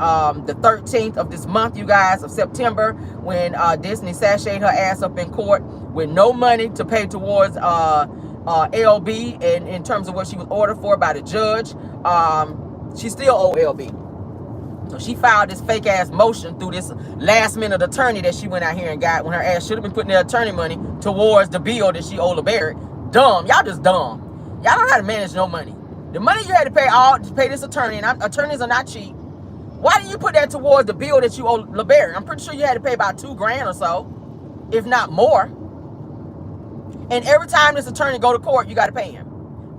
the 13th of this month, you guys, of September, when Disney sashayed her ass up in court with no money to pay towards LB in terms of what she was ordered for by the judge. She still owed LB. So she filed this fake ass motion through this last minute attorney that she went out here and got, when her ass should have been putting the attorney money towards the bill that she owed LeBarrett. Dumb. Y'all just dumb. Y'all don't know how to manage no money. The money you had to pay this attorney, and attorneys are not cheap. Why didn't you put that towards the bill that you owe LeBarrett? I'm pretty sure you had to pay about $2,000 or so, if not more. And every time this attorney go to court, you got to pay him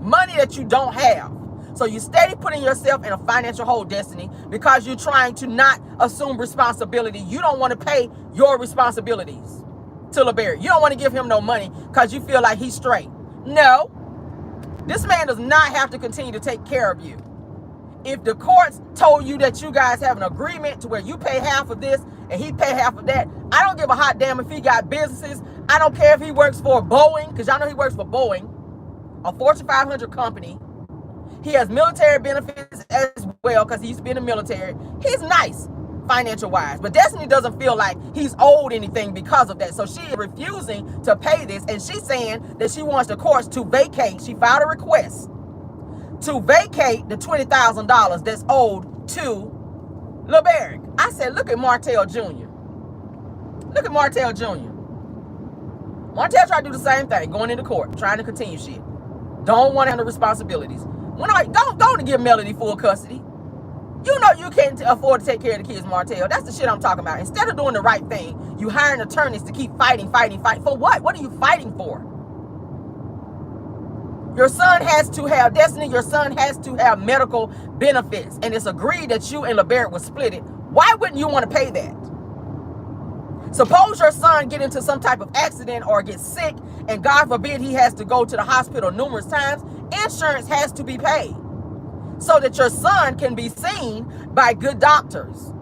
money that you don't have. So you steady putting yourself in a financial hole, Destiny, because you're trying to not assume responsibility. You don't want to pay your responsibilities to LeBarrett. You don't want to give him no money because you feel like he's straight. No. This man does not have to continue to take care of you. If the courts told you that you guys have an agreement to where you pay half of this and he pay half of that, I don't give a hot damn if he got businesses. I don't care if he works for Boeing, because y'all know he works for Boeing, a Fortune 500 company. He has military benefits as well because he used to be in the military. He's nice financial wise, but Destiny doesn't feel like he's owed anything because of that. So she is refusing to pay this, and she's saying that she wants the courts to vacate. She filed a request to vacate the $20,000 that's owed to LeBarrett. I said, look at Martel Jr. Look at Martel Jr. Martel tried to do the same thing, going into court, trying to continue shit. Don't want to handle responsibilities. Don't give Melody full custody. You know you can't afford to take care of the kids, Martel. That's the shit I'm talking about. Instead of doing the right thing, you hiring attorneys to keep fighting. For what? What are you fighting for? Your son has to have, Destiny, your son has to have medical benefits. And it's agreed that you and LeBarrett would split it. Why wouldn't you want to pay that? Suppose your son get into some type of accident or get sick, and God forbid he has to go to the hospital numerous times. Insurance has to be paid so that your son can be seen by good doctors.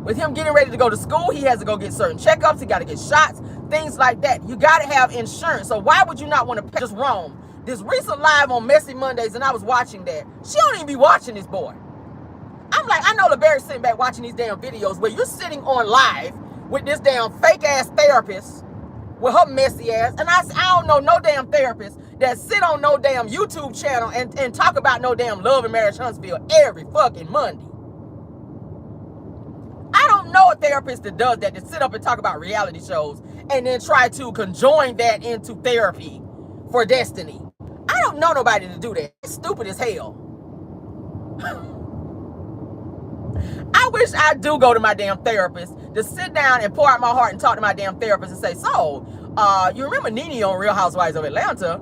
With him getting ready to go to school, he has to go get certain checkups. He got to get shots, things like that. You got to have insurance. So why would you not want to pay? Just wrong. This recent live on Messy Mondays, and I was watching that. She don't even be watching this boy. I'm like, I know LeBarrett's sitting back watching these damn videos where you're sitting on live with this damn fake ass therapist with her messy ass. And I don't know no damn therapist that sit on no damn YouTube channel and talk about no damn Love and Marriage Huntsville every fucking Monday. I don't know a therapist that does that sit up and talk about reality shows and then try to conjoin that into therapy for Destiny. I don't know nobody to do that. It's stupid as hell. I wish I do go to my damn therapist to sit down and pour out my heart and talk to my damn therapist and say, so, you remember Nene on Real Housewives of Atlanta?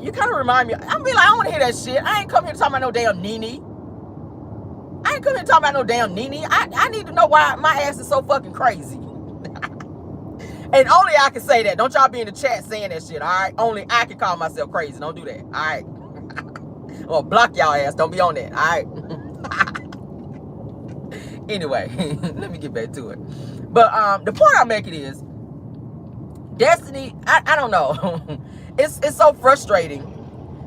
You kind of remind me. I'm be like, I don't want to hear that shit. I ain't come here to talk about no damn Nene. I ain't come here to talk about no damn Nene. I need to know why my ass is so fucking crazy. And only I can say that. Don't y'all be in the chat saying that shit, all right? Only I can call myself crazy. Don't do that, all right? Or block y'all ass. Don't be on that, all right? Anyway, let me get back to it. But the point I'm making is, Destiny, I don't know. It's so frustrating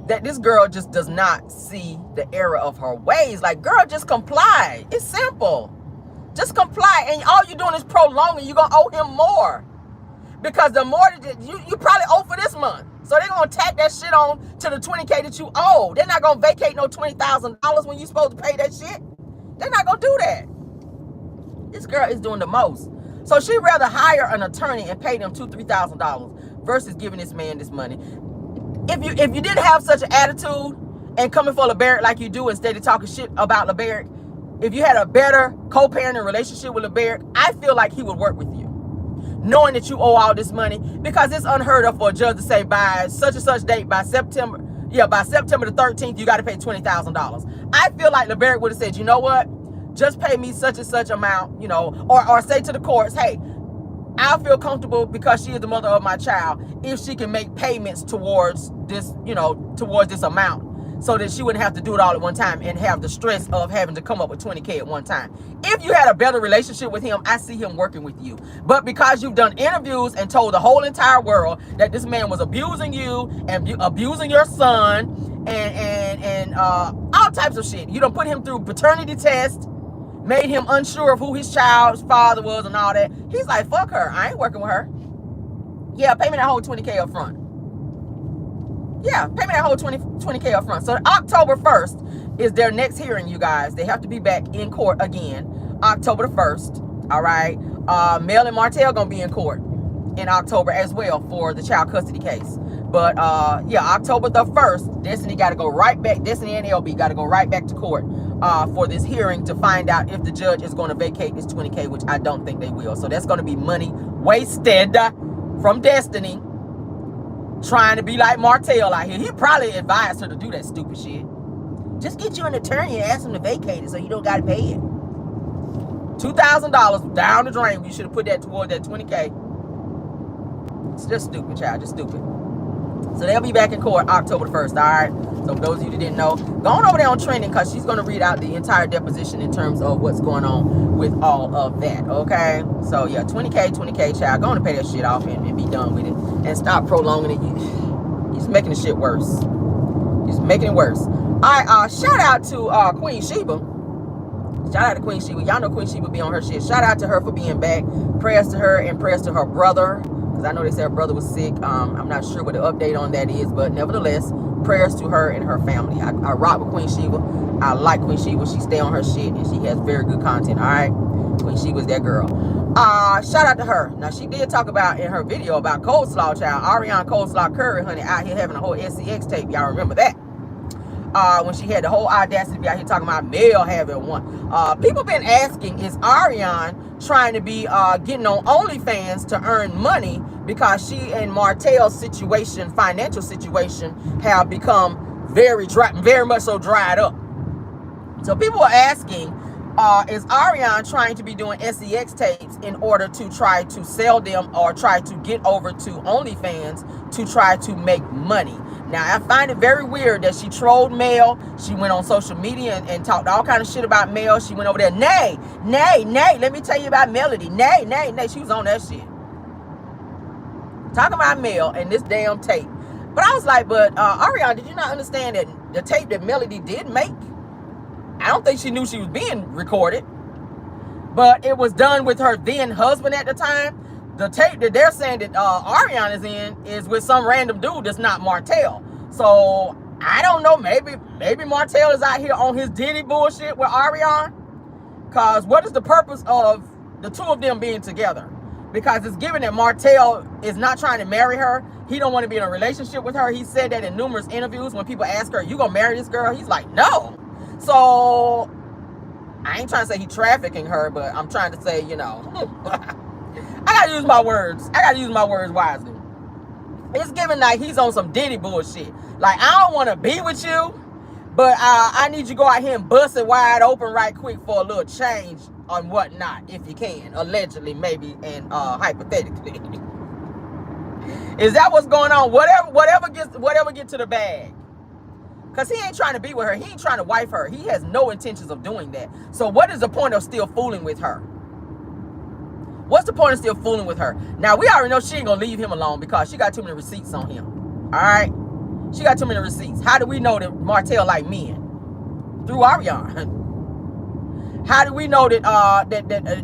that this girl just does not see the error of her ways. Like, girl, just comply. It's simple. Just comply. And all you're doing is prolonging. You're going to owe him more. Because the more that you probably owe for this month. So they're going to tack that shit on to the $20K that you owe. They're not going to vacate no $20,000 when you're supposed to pay that shit. They're not going to do that. This girl is doing the most. So she'd rather hire an attorney and pay them $2,000, $3,000 versus giving this man this money. If you didn't have such an attitude and coming for LeBarrett like you do instead of talking shit about LeBarrett, if you had a better co-parenting relationship with LeBarrett, I feel like he would work with you. Knowing that you owe all this money, because it's unheard of for a judge to say by such and such date, by September the 13th, you got to pay $20,000. I feel like LeBarrett would have said, you know what? Just pay me such and such amount, you know, or say to the courts, hey, I'll feel comfortable because she is the mother of my child if she can make payments towards this, you know, towards this amount, so that she wouldn't have to do it all at one time and have the stress of having to come up with $20K at one time. If you had a better relationship with him, I see him working with you. But because you've done interviews and told the whole entire world that this man was abusing you and abusing your son and all all types of shit. You done put him through paternity test, made him unsure of who his child's father was and all that. He's like, fuck her. I ain't working with her. Yeah, pay me that whole $20K up front. Yeah, pay me that whole $20K up front. So October 1st is their next hearing, you guys. They have to be back in court again, October the 1st. All right. Mel and Martel gonna be in court in October as well for the child custody case. But yeah, October the 1st, Destiny got to go right back. Destiny and LB got to go right back to court for this hearing to find out if the judge is going to vacate this $20K, which I don't think they will. So that's going to be money wasted from Destiny trying to be like Martel out here. He probably advised her to do that stupid shit. Just get you an attorney and ask him to vacate it so you don't got to pay it. $2,000 down the drain. You should have put that toward that $20K. It's just stupid, child. Just stupid. So they'll be back in court October the 1st, all right? So for those of you that didn't know, go on over there on trending because she's going to read out the entire deposition in terms of what's going on with all of that, okay? So, yeah, $20K, child. Go on and pay that shit off and be done with it. And stop prolonging it. You're just making the shit worse. Just making it worse. All right, shout out to Queen Sheba. Shout out to Queen Sheba. Y'all know Queen Sheba be on her shit. Shout out to her for being back. Prayers to her and prayers to her brother. Because I know they said her brother was sick. I'm not sure what the update on that is. But nevertheless, prayers to her and her family. I rock with Queen Sheba. I like Queen Sheba. She stay on her shit. And she has very good content. All right? Queen Sheba's that girl. Shout out to her. Now, she did talk about in her video about Coleslaw Child. Arion Coleslaw Curry, honey, out here having a whole SCX tape. Y'all remember that? When she had the whole audacity to be out here talking about Mel having one. People been asking, is Arion trying to be getting on OnlyFans to earn money because she and Martel's situation, financial situation, have become very much so dried up. So people are asking, is Arion trying to be doing SEX tapes in order to try to sell them or try to get over to OnlyFans to try to make money? Now, I find it very weird that she trolled Mel. She went on social media and talked all kind of shit about Mel. She went over there, nay, let me tell you about Melody. Nay. She was on that shit. Talking about Mel and this damn tape. But I was like, but Arion, did you not understand that the tape that Melody did make? I don't think she knew she was being recorded. But it was done with her then husband at the time. The tape that they're saying that Arion is in is with some random dude that's not Martel. So, I don't know. Maybe Martel is out here on his Diddy bullshit with Arion. Because what is the purpose of the two of them being together? Because it's given that Martel is not trying to marry her. He don't want to be in a relationship with her. He said that in numerous interviews when people ask her, you gonna marry this girl? He's like, no. So, I ain't trying to say he trafficking her, but I'm trying to say, you know... I gotta use my words. I gotta use my words wisely. It's given like he's on some Diddy bullshit. Like, I don't want to be with you, but I need you to go out here and bust it wide open right quick for a little change on whatnot, if you can. Allegedly, maybe, and hypothetically. Is that what's going on? Whatever gets to the bag. Because he ain't trying to be with her. He ain't trying to wife her. He has no intentions of doing that. So what is the point of still fooling with her? What's the point of still fooling with her? Now, we already know she ain't going to leave him alone because she got too many receipts on him. All right? She got too many receipts. How do we know that Martel like men? Through Arion. How do we know that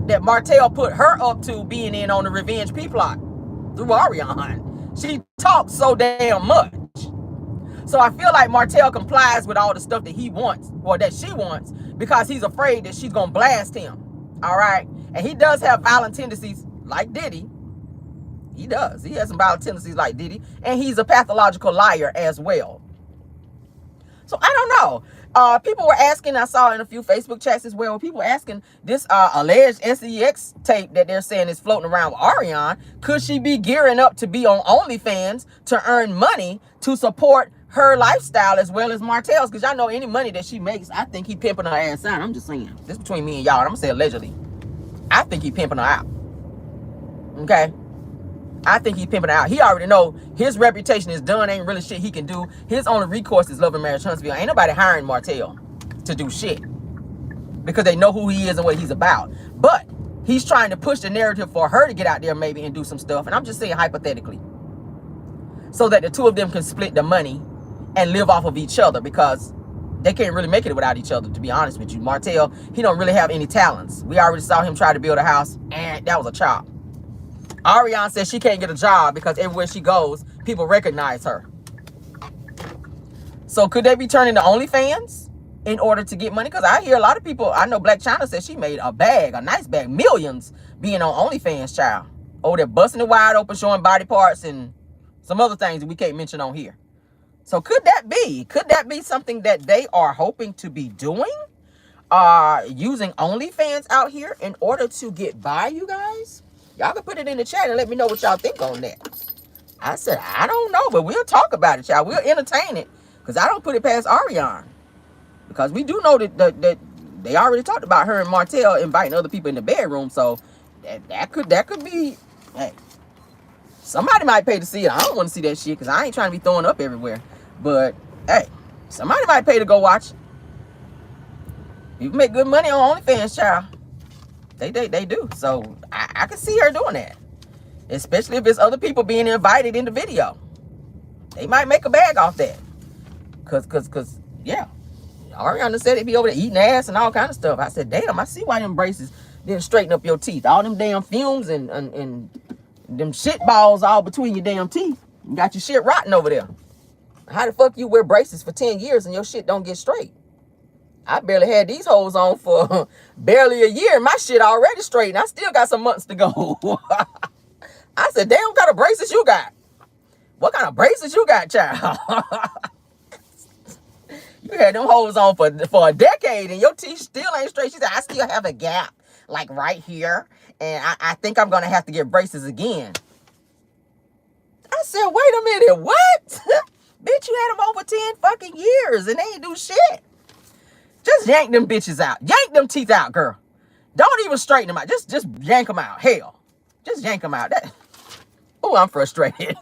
that Martel put her up to being in on the revenge P-plot? Through Arion. She talks so damn much. So I feel like Martel complies with all the stuff that he wants or that she wants because he's afraid that she's going to blast him. All right? And he does have violent tendencies like Diddy. He does. He has some violent tendencies like Diddy. And he's a pathological liar as well. So I don't know. People were asking, I saw in a few Facebook chats as well, people asking this alleged SEX tape that they're saying is floating around with Arion. Could she be gearing up to be on OnlyFans to earn money to support her lifestyle as well as Martel's? Because y'all know any money that she makes, I think he pimping her ass out. I'm just saying. This between me and y'all. I'm going to say allegedly. I think he pimping her out. Okay? I think he pimping her out. He already know his reputation is done. Ain't really shit he can do. His only recourse is Love and Marriage Huntsville. Ain't nobody hiring Martel to do shit. Because they know who he is and what he's about. But he's trying to push the narrative for her to get out there maybe and do some stuff. And I'm just saying hypothetically. So that the two of them can split the money and live off of each other. Because they can't really make it without each other, to be honest with you. Martel, he don't really have any talents. We already saw him try to build a house, and that was a chop. Arion says she can't get a job because everywhere she goes, people recognize her. So could they be turning to OnlyFans in order to get money? Because I hear a lot of people, I know Black China said she made a bag, a nice bag, millions being on OnlyFans, child. Oh, they're busting it wide open, showing body parts and some other things that we can't mention on here. So could that be? Could that be something that they are hoping to be doing? Using OnlyFans out here in order to get by, you guys? Y'all can put it in the chat and let me know what y'all think on that. I said, I don't know, but we'll talk about it, y'all. We'll entertain it. Because I don't put it past Arion. Because we do know that they already talked about her and Martel inviting other people in the bedroom. So that could be, hey, somebody might pay to see it. I don't want to see that shit because I ain't trying to be throwing up everywhere. But hey, somebody might pay to go watch it. People make good money on OnlyFans, child. They do. So I can see her doing that. Especially if it's other people being invited in the video. They might make a bag off that. Cause yeah. Ariana said it be over there eating ass and all kind of stuff. I said, damn, I see why them braces didn't straighten up your teeth. All them damn fumes and them shit balls all between your damn teeth. You got your shit rotten over there. How the fuck you wear braces for 10 years and your shit don't get straight? I barely had these hoes on for barely a year. My shit already straight, and I still got some months to go. I said, damn, what kind of braces you got? What kind of braces you got, child? You had them hoes on for a decade, and your teeth still ain't straight. She said, I still have a gap, like right here, and I think I'm going to have to get braces again. I said, wait a minute, what? Bitch, you had them over 10 fucking years, and they ain't do shit. Just yank them bitches out. Yank them teeth out, girl. Don't even straighten them out. Just yank them out. Hell. Just yank them out. Oh, I'm frustrated.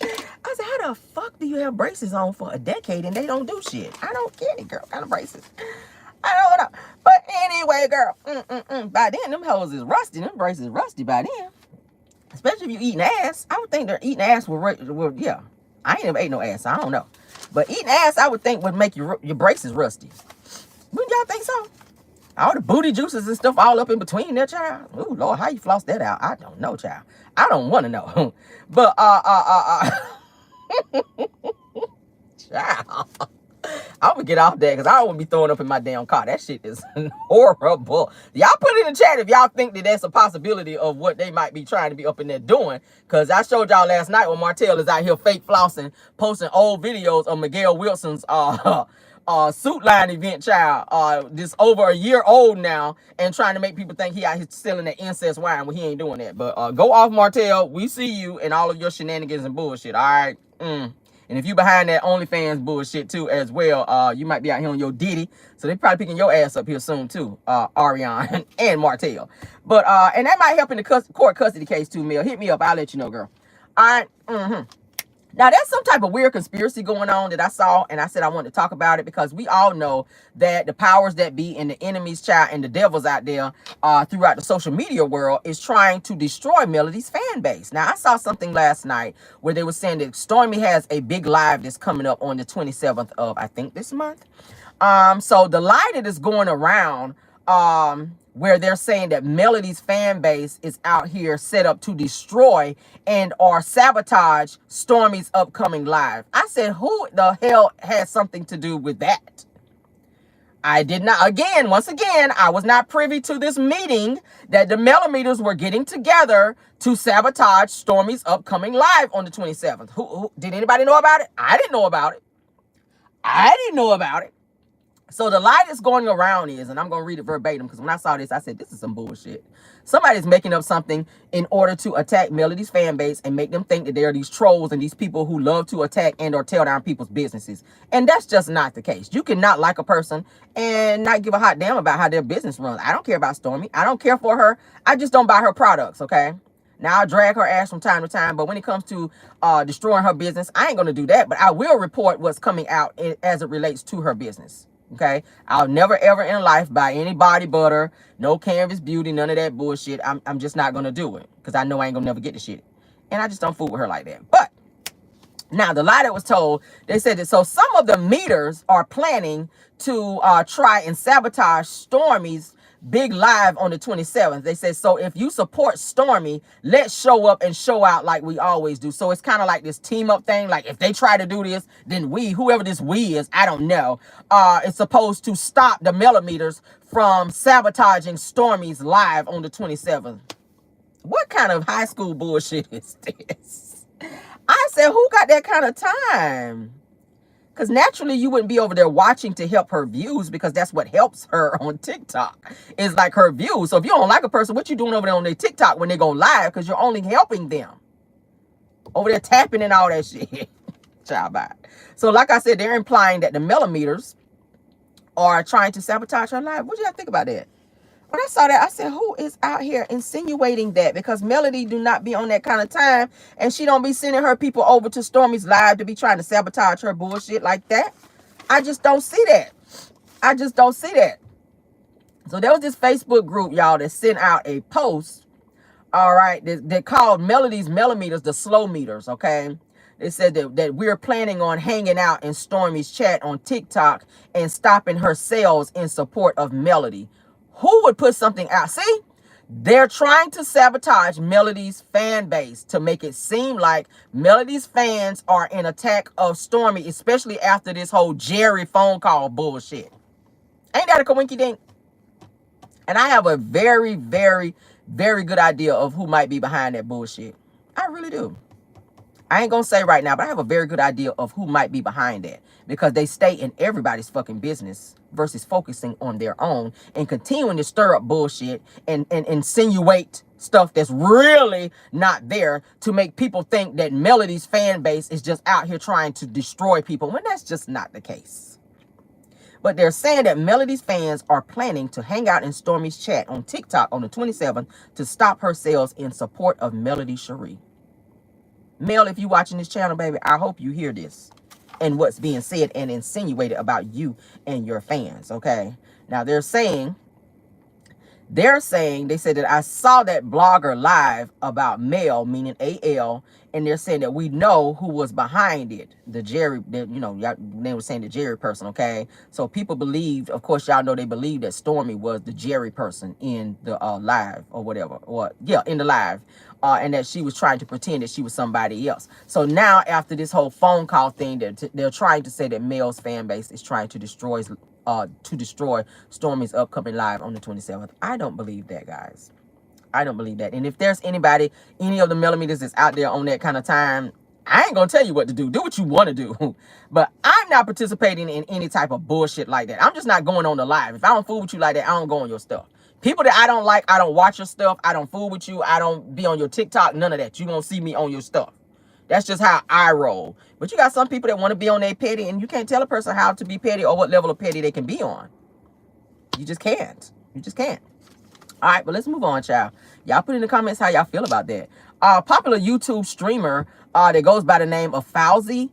I said, how the fuck do you have braces on for a decade and they don't do shit? I don't get it, girl. What kind of braces? I don't know. But anyway, girl. By then, them hoes is rusty. Them braces rusty by then. Especially if you eating ass. I would think they're eating ass with yeah. I ain't never ate no ass, so I don't know. But eating ass, I would think, would make your braces rusty. Wouldn't y'all think so? All the booty juices and stuff all up in between there, child. Ooh, Lord, how you floss that out? I don't know, child. I don't want to know. But, child. I'm going to get off that because I don't want to be throwing up in my damn car. That shit is horrible. Y'all put it in the chat if y'all think that that's a possibility of what they might be trying to be up in there doing. Because I showed y'all last night when Martel is out here fake flossing, posting old videos of Miguel Wilson's suit line event, child. This over a year old now, and trying to make people think he out here selling that incest wine when he ain't doing that. But go off, Martel. We see you and all of your shenanigans and bullshit, all right? And if you behind that OnlyFans bullshit too as well, you might be out here on your Diddy. So they probably picking your ass up here soon too, Arion and Martel. But, and that might help in the court custody case too, Mel. Hit me up. I'll let you know, girl. All right. Now, there's some type of weird conspiracy going on that I saw, and I said I wanted to talk about it because we all know that the powers that be and the enemies, child, and the devils out there throughout the social media world is trying to destroy Melody's fan base. Now, I saw something last night where they were saying that Stormie has a big live that's coming up on the 27th of, I think, this month. So the lie that is going around where they're saying that Melody's fan base is out here set up to destroy and or sabotage Stormie's upcoming live. I said, who the hell has something to do with that? I did not, once again, I was not privy to this meeting that the Melometers were getting together to sabotage Stormie's upcoming live on the 27th. Who did anybody know about it? I didn't know about it. So the lie that's going around is, and I'm going to read it verbatim because when I saw this, I said, this is some bullshit. Somebody's making up something in order to attack Melody's fan base and make them think that there are these trolls and these people who love to attack and or tear down people's businesses. And that's just not the case. You cannot like a person and not give a hot damn about how their business runs. I don't care about Stormie. I don't care for her. I just don't buy her products, okay? Now, I drag her ass from time to time, but when it comes to destroying her business, I ain't going to do that. But I will report what's coming out as it relates to her business. Okay, I'll never ever in life buy any body butter, no Canvas Beauty, none of that bullshit. I'm just not gonna do it because I know I ain't gonna never get the shit, and I just don't fool with her like that. But Now, the lie that was told, they said that so some of the meters are planning to try and sabotage Stormie's big live on the 27th. They said, so if you support Stormie, let's show up and show out like we always do. So it's kind of like this team up thing. Like if they try to do this, then we, whoever this we is, I don't know, is supposed to stop the millimeters from sabotaging Stormie's live on the 27th. What kind of high school bullshit is this? I said, who got that kind of time? Because naturally, you wouldn't be over there watching to help her views, because that's what helps her on TikTok. It's like her views. So if you don't like a person, what you doing over there on their TikTok when they go live? Because you're only helping them. Over there tapping and all that shit. Child, bye. So like I said, they're implying that the millimeters are trying to sabotage her live. What do y'all think about that? When I saw that, I said, who is out here insinuating that? Because Melody do not be on that kind of time, and she don't be sending her people over to Stormie's live to be trying to sabotage her bullshit like that. I just don't see that. I just don't see that. So there was this Facebook group, y'all, that sent out a post, all right, they called Melody's millimeters the slow meters, okay? They said that we're planning on hanging out in Stormie's chat on TikTok and stopping her sales in support of Melody. Who would put something out? See, they're trying to sabotage Melody's fan base to make it seem like Melody's fans are in attack of Stormie, especially after this whole Jerry phone call bullshit. Ain't that a coinky dink? And I have a very, very, very good idea of who might be behind that bullshit. I really do. I ain't gonna say right now, but I have a very good idea of who might be behind that, because they stay in everybody's fucking business versus focusing on their own and continuing to stir up bullshit and insinuate stuff that's really not there to make people think that Melody's fan base is just out here trying to destroy people, when that's just not the case. But they're saying that Melody's fans are planning to hang out in Stormie's chat on TikTok on the 27th to stop her sales in support of Melody Cherie. Mel, if you watching this channel, baby, I hope you hear this and what's being said and insinuated about you and your fans, okay? Now, they said that I saw that blogger live about Mel, meaning AL, and they're saying that we know who was behind it. The Jerry, you know, they were saying the Jerry person, okay? So people believed, of course, y'all know they believed that Stormie was the Jerry person in the live or whatever, or yeah, in the live. And that she was trying to pretend that she was somebody else. So now, after this whole phone call thing, they're trying to say that Mel's fan base is trying to destroy Stormie's upcoming live on the 27th. I don't believe that, guys. I don't believe that. And if there's anybody, any of the millimeters that's out there on that kind of time, I ain't gonna tell you what to do. Do what you want to do. But I'm not participating in any type of bullshit like that. I'm just not going on the live. If I don't fool with you like that, I don't go on your stuff. People that I don't like, I don't watch your stuff. I don't fool with you. I don't be on your TikTok. None of that. You won't see me on your stuff. That's just how I roll. But you got some people that want to be on their petty, and you can't tell a person how to be petty or what level of petty they can be on. You just can't. You just can't. All right, but let's move on, child. Y'all put in the comments how y'all feel about that. Popular YouTube streamer that goes by the name of Fauzi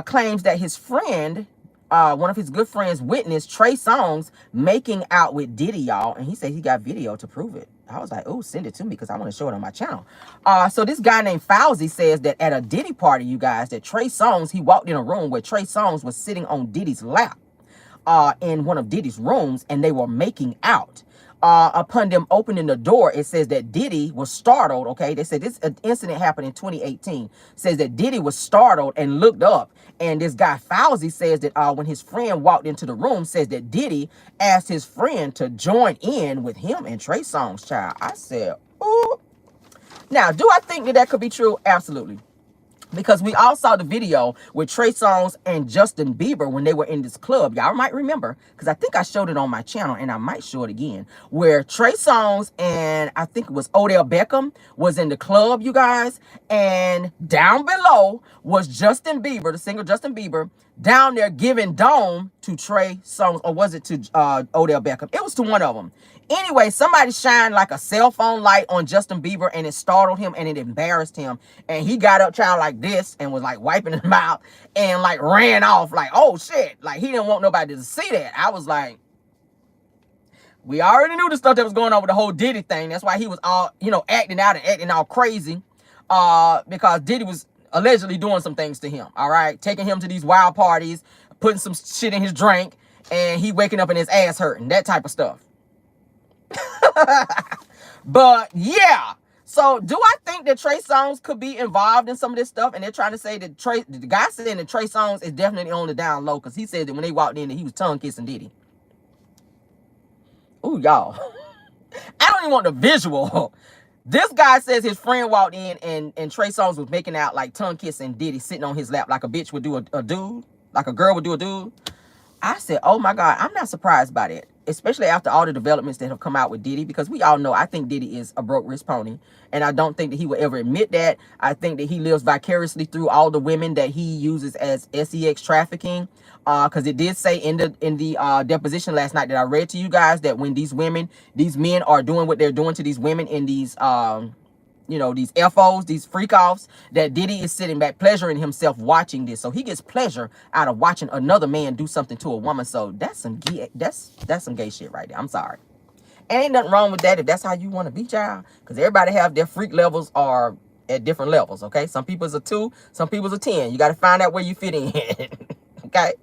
claims that his friend, one of his good friends, witnessed Trey Songz making out with Diddy, y'all, and he said he got video to prove it. I was like, oh, send it to me because I want to show it on my channel. So this guy named Fauzi says that at a Diddy party, you guys, that Trey Songz, he walked in a room where Trey Songz was sitting on Diddy's lap in one of Diddy's rooms, and they were making out. Upon them opening the door, it says that Diddy was startled, okay? They said this incident happened in 2018. Says that Diddy was startled and looked up, and this guy Fauzi says that when his friend walked into the room, says that Diddy asked his friend to join in with him and Trey Songz, child. I said, ooh. Now, do I think that that could be true? Absolutely. Because we all saw the video with Trey Songz and Justin Bieber when they were in this club. Y'all might remember, because I think I showed it on my channel, and I might show it again, where Trey Songz and I think it was Odell Beckham was in the club, you guys, and down below was Justin Bieber, the singer Justin Bieber, down there giving dome to Trey Songz, or was it to Odell Beckham? It was to one of them. Anyway, somebody shined like a cell phone light on Justin Bieber, and it startled him and it embarrassed him. And he got up, child, like this, and was like wiping his mouth and like ran off like, oh shit. Like he didn't want nobody to see that. I was like, we already knew the stuff that was going on with the whole Diddy thing. That's why he was all, you know, acting out and acting all crazy. Because Diddy was allegedly doing some things to him, all right? Taking him to these wild parties, putting some shit in his drink, and he waking up and his ass hurting, that type of stuff. But yeah, so do I think that Trey Songz could be involved in some of this stuff? And they're trying to say that the guy saying that Trey Songz is definitely on the down low, because he said that when they walked in that he was tongue kissing Diddy. Ooh, y'all. I don't even want the visual. This guy says his friend walked in and Trey Songz was making out like tongue kissing Diddy, sitting on his lap like a bitch would do a dude, like a girl would do a dude. I said, oh my God, I'm not surprised by that, especially after all the developments that have come out with Diddy, because we all know, I think Diddy is a broke wrist pony, and I don't think that he will ever admit that. I think that he lives vicariously through all the women that he uses as sex trafficking, because it did say in the deposition last night that I read to you guys that when these men are doing what they're doing to these women in these you know, these FOs, these freak offs, that Diddy is sitting back pleasuring himself watching this. So he gets pleasure out of watching another man do something to a woman. So that's some gay shit right there. I'm sorry. Ain't nothing wrong with that if that's how you want to be, child. Because everybody have their freak levels are at different levels, okay? Some people's a 2, some people's a 10. You got to find out where you fit in, okay?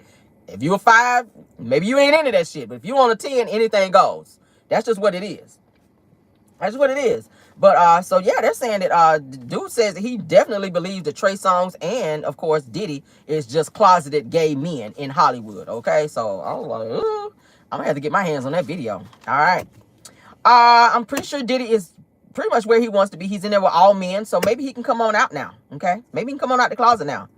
If you a 5, maybe you ain't into that shit. But if you on a 10, anything goes. That's just what it is. That's what it is. But so yeah, they're saying that the dude says that he definitely believes that Trey Songz and of course Diddy is just closeted gay men in Hollywood. Okay, so I was like, ooh, I'm gonna have to get my hands on that video. All right. I'm pretty sure Diddy is pretty much where he wants to be. He's in there with all men, so maybe he can come on out now. Okay, maybe he can come on out the closet now.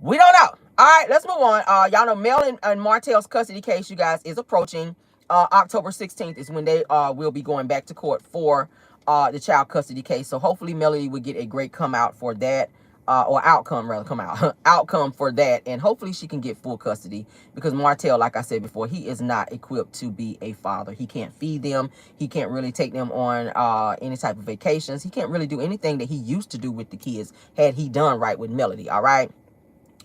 We don't know. All right, let's move on. Y'all know Mel and Martel's custody case, you guys, is approaching. October 16th is when they will be going back to court for the child custody case. So hopefully Melody will get a great come out for that, or outcome rather, come out outcome for that, and hopefully she can get full custody, because Martel, like I said before, he is not equipped to be a father. He can't feed them. He can't really take them on any type of vacations. He can't really do anything that he used to do with the kids had he done right with Melody. All right.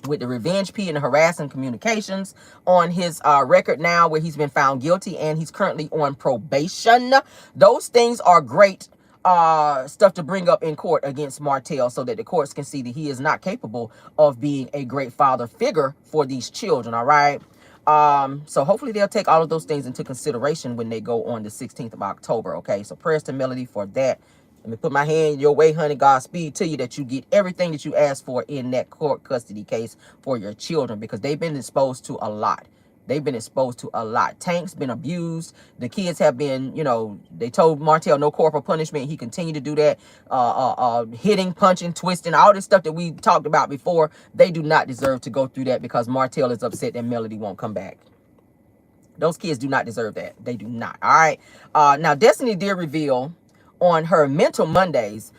With the revenge P and the harassing communications on his record now, where he's been found guilty and he's currently on probation. Those things are great stuff to bring up in court against Martel, so that the courts can see that he is not capable of being a great father figure for these children. All right. So hopefully they'll take all of those things into consideration when they go on the 16th of October. Okay. So prayers to Melody for that. Let me put my hand your way, honey. Godspeed to you, that you get everything that you asked for in that court custody case for your children, because they've been exposed to a lot. They've been exposed to a lot. Tank's been abused. The kids have been, you know, they told Martel no corporal punishment. He continued to do that. Hitting, punching, twisting, all this stuff that we talked about before. They do not deserve to go through that, because Martel is upset that Melody won't come back. Those kids do not deserve that. They do not. All right. Now, Destiny did reveal on her Mental Mondays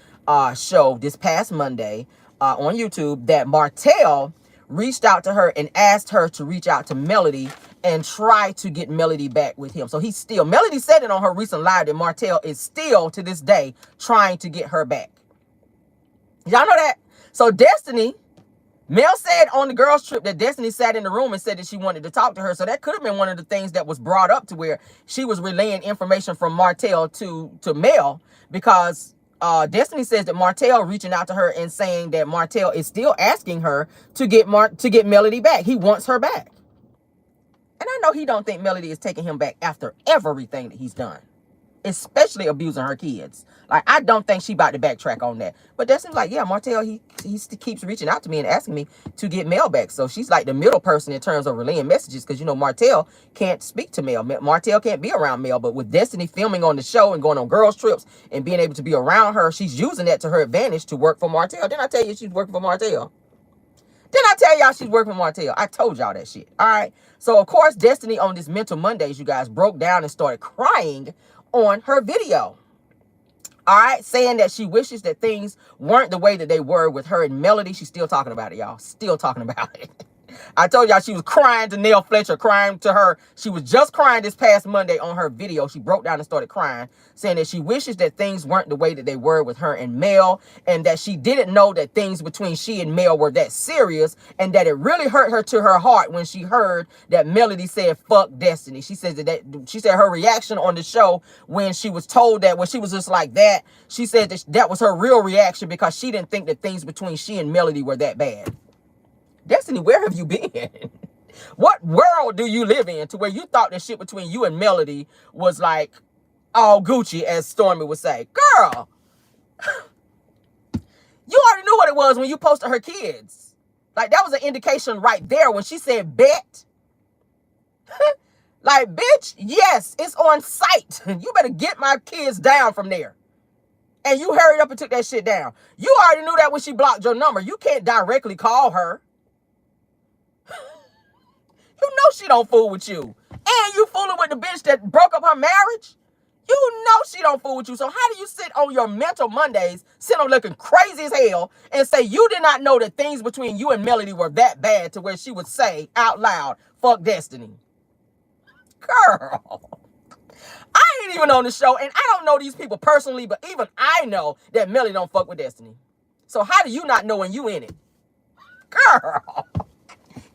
show this past Monday on YouTube that Martel reached out to her and asked her to reach out to Melody and try to get Melody back with him. So he's still, Melody said it on her recent live that Martel is still to this day trying to get her back. Y'all know that? So Destiny, Mel said on the girls trip that Destiny sat in the room and said that she wanted to talk to her. So that could have been one of the things that was brought up, to where she was relaying information from Martel to Mel, because Destiny says that Martel reaching out to her and saying that Martel is still asking her to get Melody back. He wants her back. And I know he don't think Melody is taking him back after everything that he's done, especially abusing her kids. Like, I don't think she about to backtrack on that. But Destiny's like, yeah, Martel, he keeps reaching out to me and asking me to get Mel back. So she's like the middle person in terms of relaying messages, because, you know, Martel can't speak to Mel. Martel can't be around Mel. But with Destiny filming on the show and going on girls trips and being able to be around her, she's using that to her advantage to work for Martel. Didn't I tell you she's working for Martel? Didn't I tell y'all she's working for Martel? I told y'all that shit. All right. So, of course, Destiny on this Mental Mondays, you guys, broke down and started crying on her video. All right, saying that she wishes that things weren't the way that they were with her and Melody. She's still talking about it, y'all. Still talking about it. I told y'all she was crying to Nell Fletcher, crying to her. She was just crying this past Monday on her video. She broke down and started crying, saying that she wishes that things weren't the way that they were with her and Mel, and that she didn't know that things between she and Mel were that serious, and that it really hurt her to her heart when she heard that Melody said fuck Destiny. She said she said her reaction on the show when she was told that, when she was just like that, she said that was her real reaction because she didn't think that things between she and Melody were that bad. Destiny, where have you been? What world do you live in to where you thought that shit between you and Melody was like all Gucci, as Stormie would say? Girl, you already knew what it was when you posted her kids. Like, that was an indication right there when she said bet. Like, bitch, yes, it's on site. You better get my kids down from there. And you hurried up and took that shit down. You already knew that when she blocked your number. You can't directly call her. You know she don't fool with you. And you fooling with the bitch that broke up her marriage. You know she don't fool with you. So how do you sit on your mental Mondays, sit on looking crazy as hell, and say you did not know that things between you and Melody were that bad to where she would say out loud, fuck Destiny? Girl. I ain't even on the show, and I don't know these people personally, but even I know that Melody don't fuck with Destiny. So how do you not know when you in it? Girl.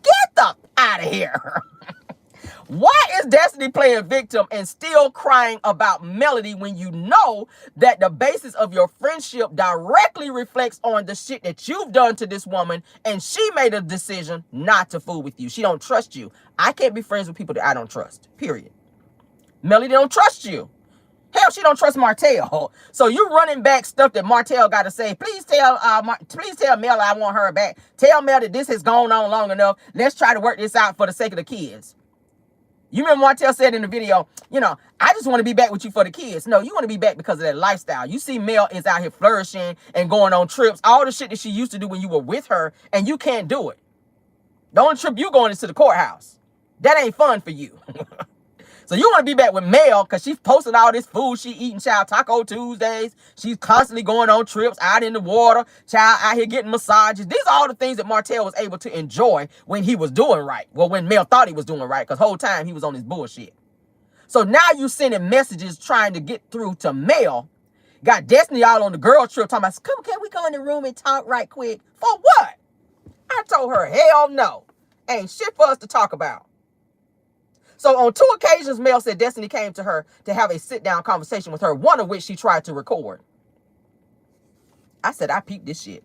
Get the out of here. Why is Destiny playing victim and still crying about Melody when you know that the basis of your friendship directly reflects on the shit that you've done to this woman, and she made a decision not to fool with you? She don't trust you. I can't be friends with people that I don't trust, period. Melody don't trust you. Hell, she don't trust Martel. So you running back stuff that Martel got to say. Please tell Mel I want her back. Tell Mel that this has gone on long enough. Let's try to work this out for the sake of the kids. You remember Martel said in the video, you know, I just want to be back with you for the kids. No, you want to be back because of that lifestyle. You see Mel is out here flourishing and going on trips. All the shit that she used to do when you were with her, and you can't do it. The only trip you going is to the courthouse. That ain't fun for you. So you want to be back with Mel because she's posting all this food she eating, child, Taco Tuesdays. She's constantly going on trips, out in the water, child, out here getting massages. These are all the things that Martel was able to enjoy when he was doing right. Well, when Mel thought he was doing right, because the whole time he was on his bullshit. So now you sending messages trying to get through to Mel. Got Destiny all on the girl trip talking about, come, can we go in the room and talk right quick? For what? I told her, hell no. Ain't shit for us to talk about. So on 2 occasions, Mel said Destiny came to her to have a sit-down conversation with her, one of which she tried to record. I said, I peeped this shit.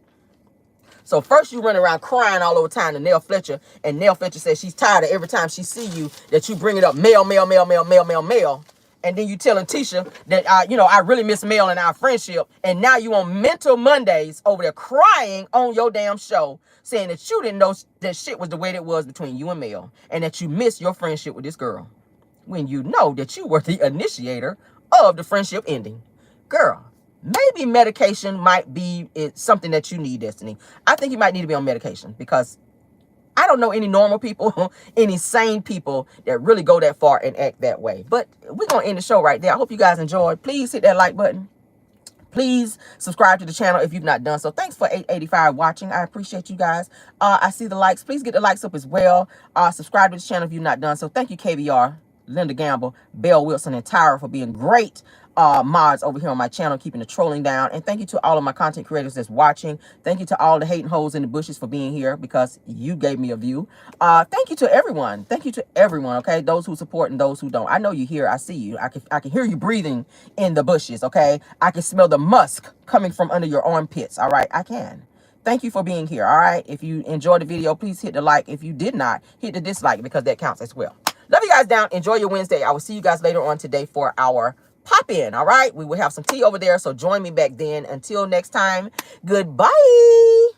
So first you run around crying all over time to Nell Fletcher, and Nell Fletcher says she's tired of every time she see you that you bring it up, Mel. And then you telling Tisha that, you know, I really miss Mel and our friendship. And now you on Mental Mondays over there crying on your damn show, saying that you didn't know that shit was the way that was between you and Mel, and that you miss your friendship with this girl, when you know that you were the initiator of the friendship ending. Girl, maybe medication might be something that you need, Destiny. I think you might need to be on medication, because I don't know any normal people, any sane people that really go that far and act that way. But we're going to end the show right there. I hope you guys enjoyed. Please hit that like button. Please subscribe to the channel if you've not done so. Thanks for 885 watching. I appreciate you guys. I see the likes. Please get the likes up as well. Subscribe to the channel if you've not done so. Thank you, KBR, Linda Gamble, Belle Wilson, and Tyra for being great mods over here on my channel, keeping the trolling down. And thank you to all of my content creators that's watching. Thank you to all the hating hoes in the bushes for being here, because you gave me a view. Thank you to everyone. Thank you to everyone, okay? Those who support and those who don't. I know you here. I see you. I can hear you breathing in the bushes, okay? I can smell the musk coming from under your armpits, all right? I can. Thank you for being here, all right? If you enjoyed the video, please hit the like. If you did not, hit the dislike, because that counts as well. Love you guys down. Enjoy your Wednesday. I will see you guys later on today for our pop-in, all right? We will have some tea over there, so join me back then. Until next time, goodbye.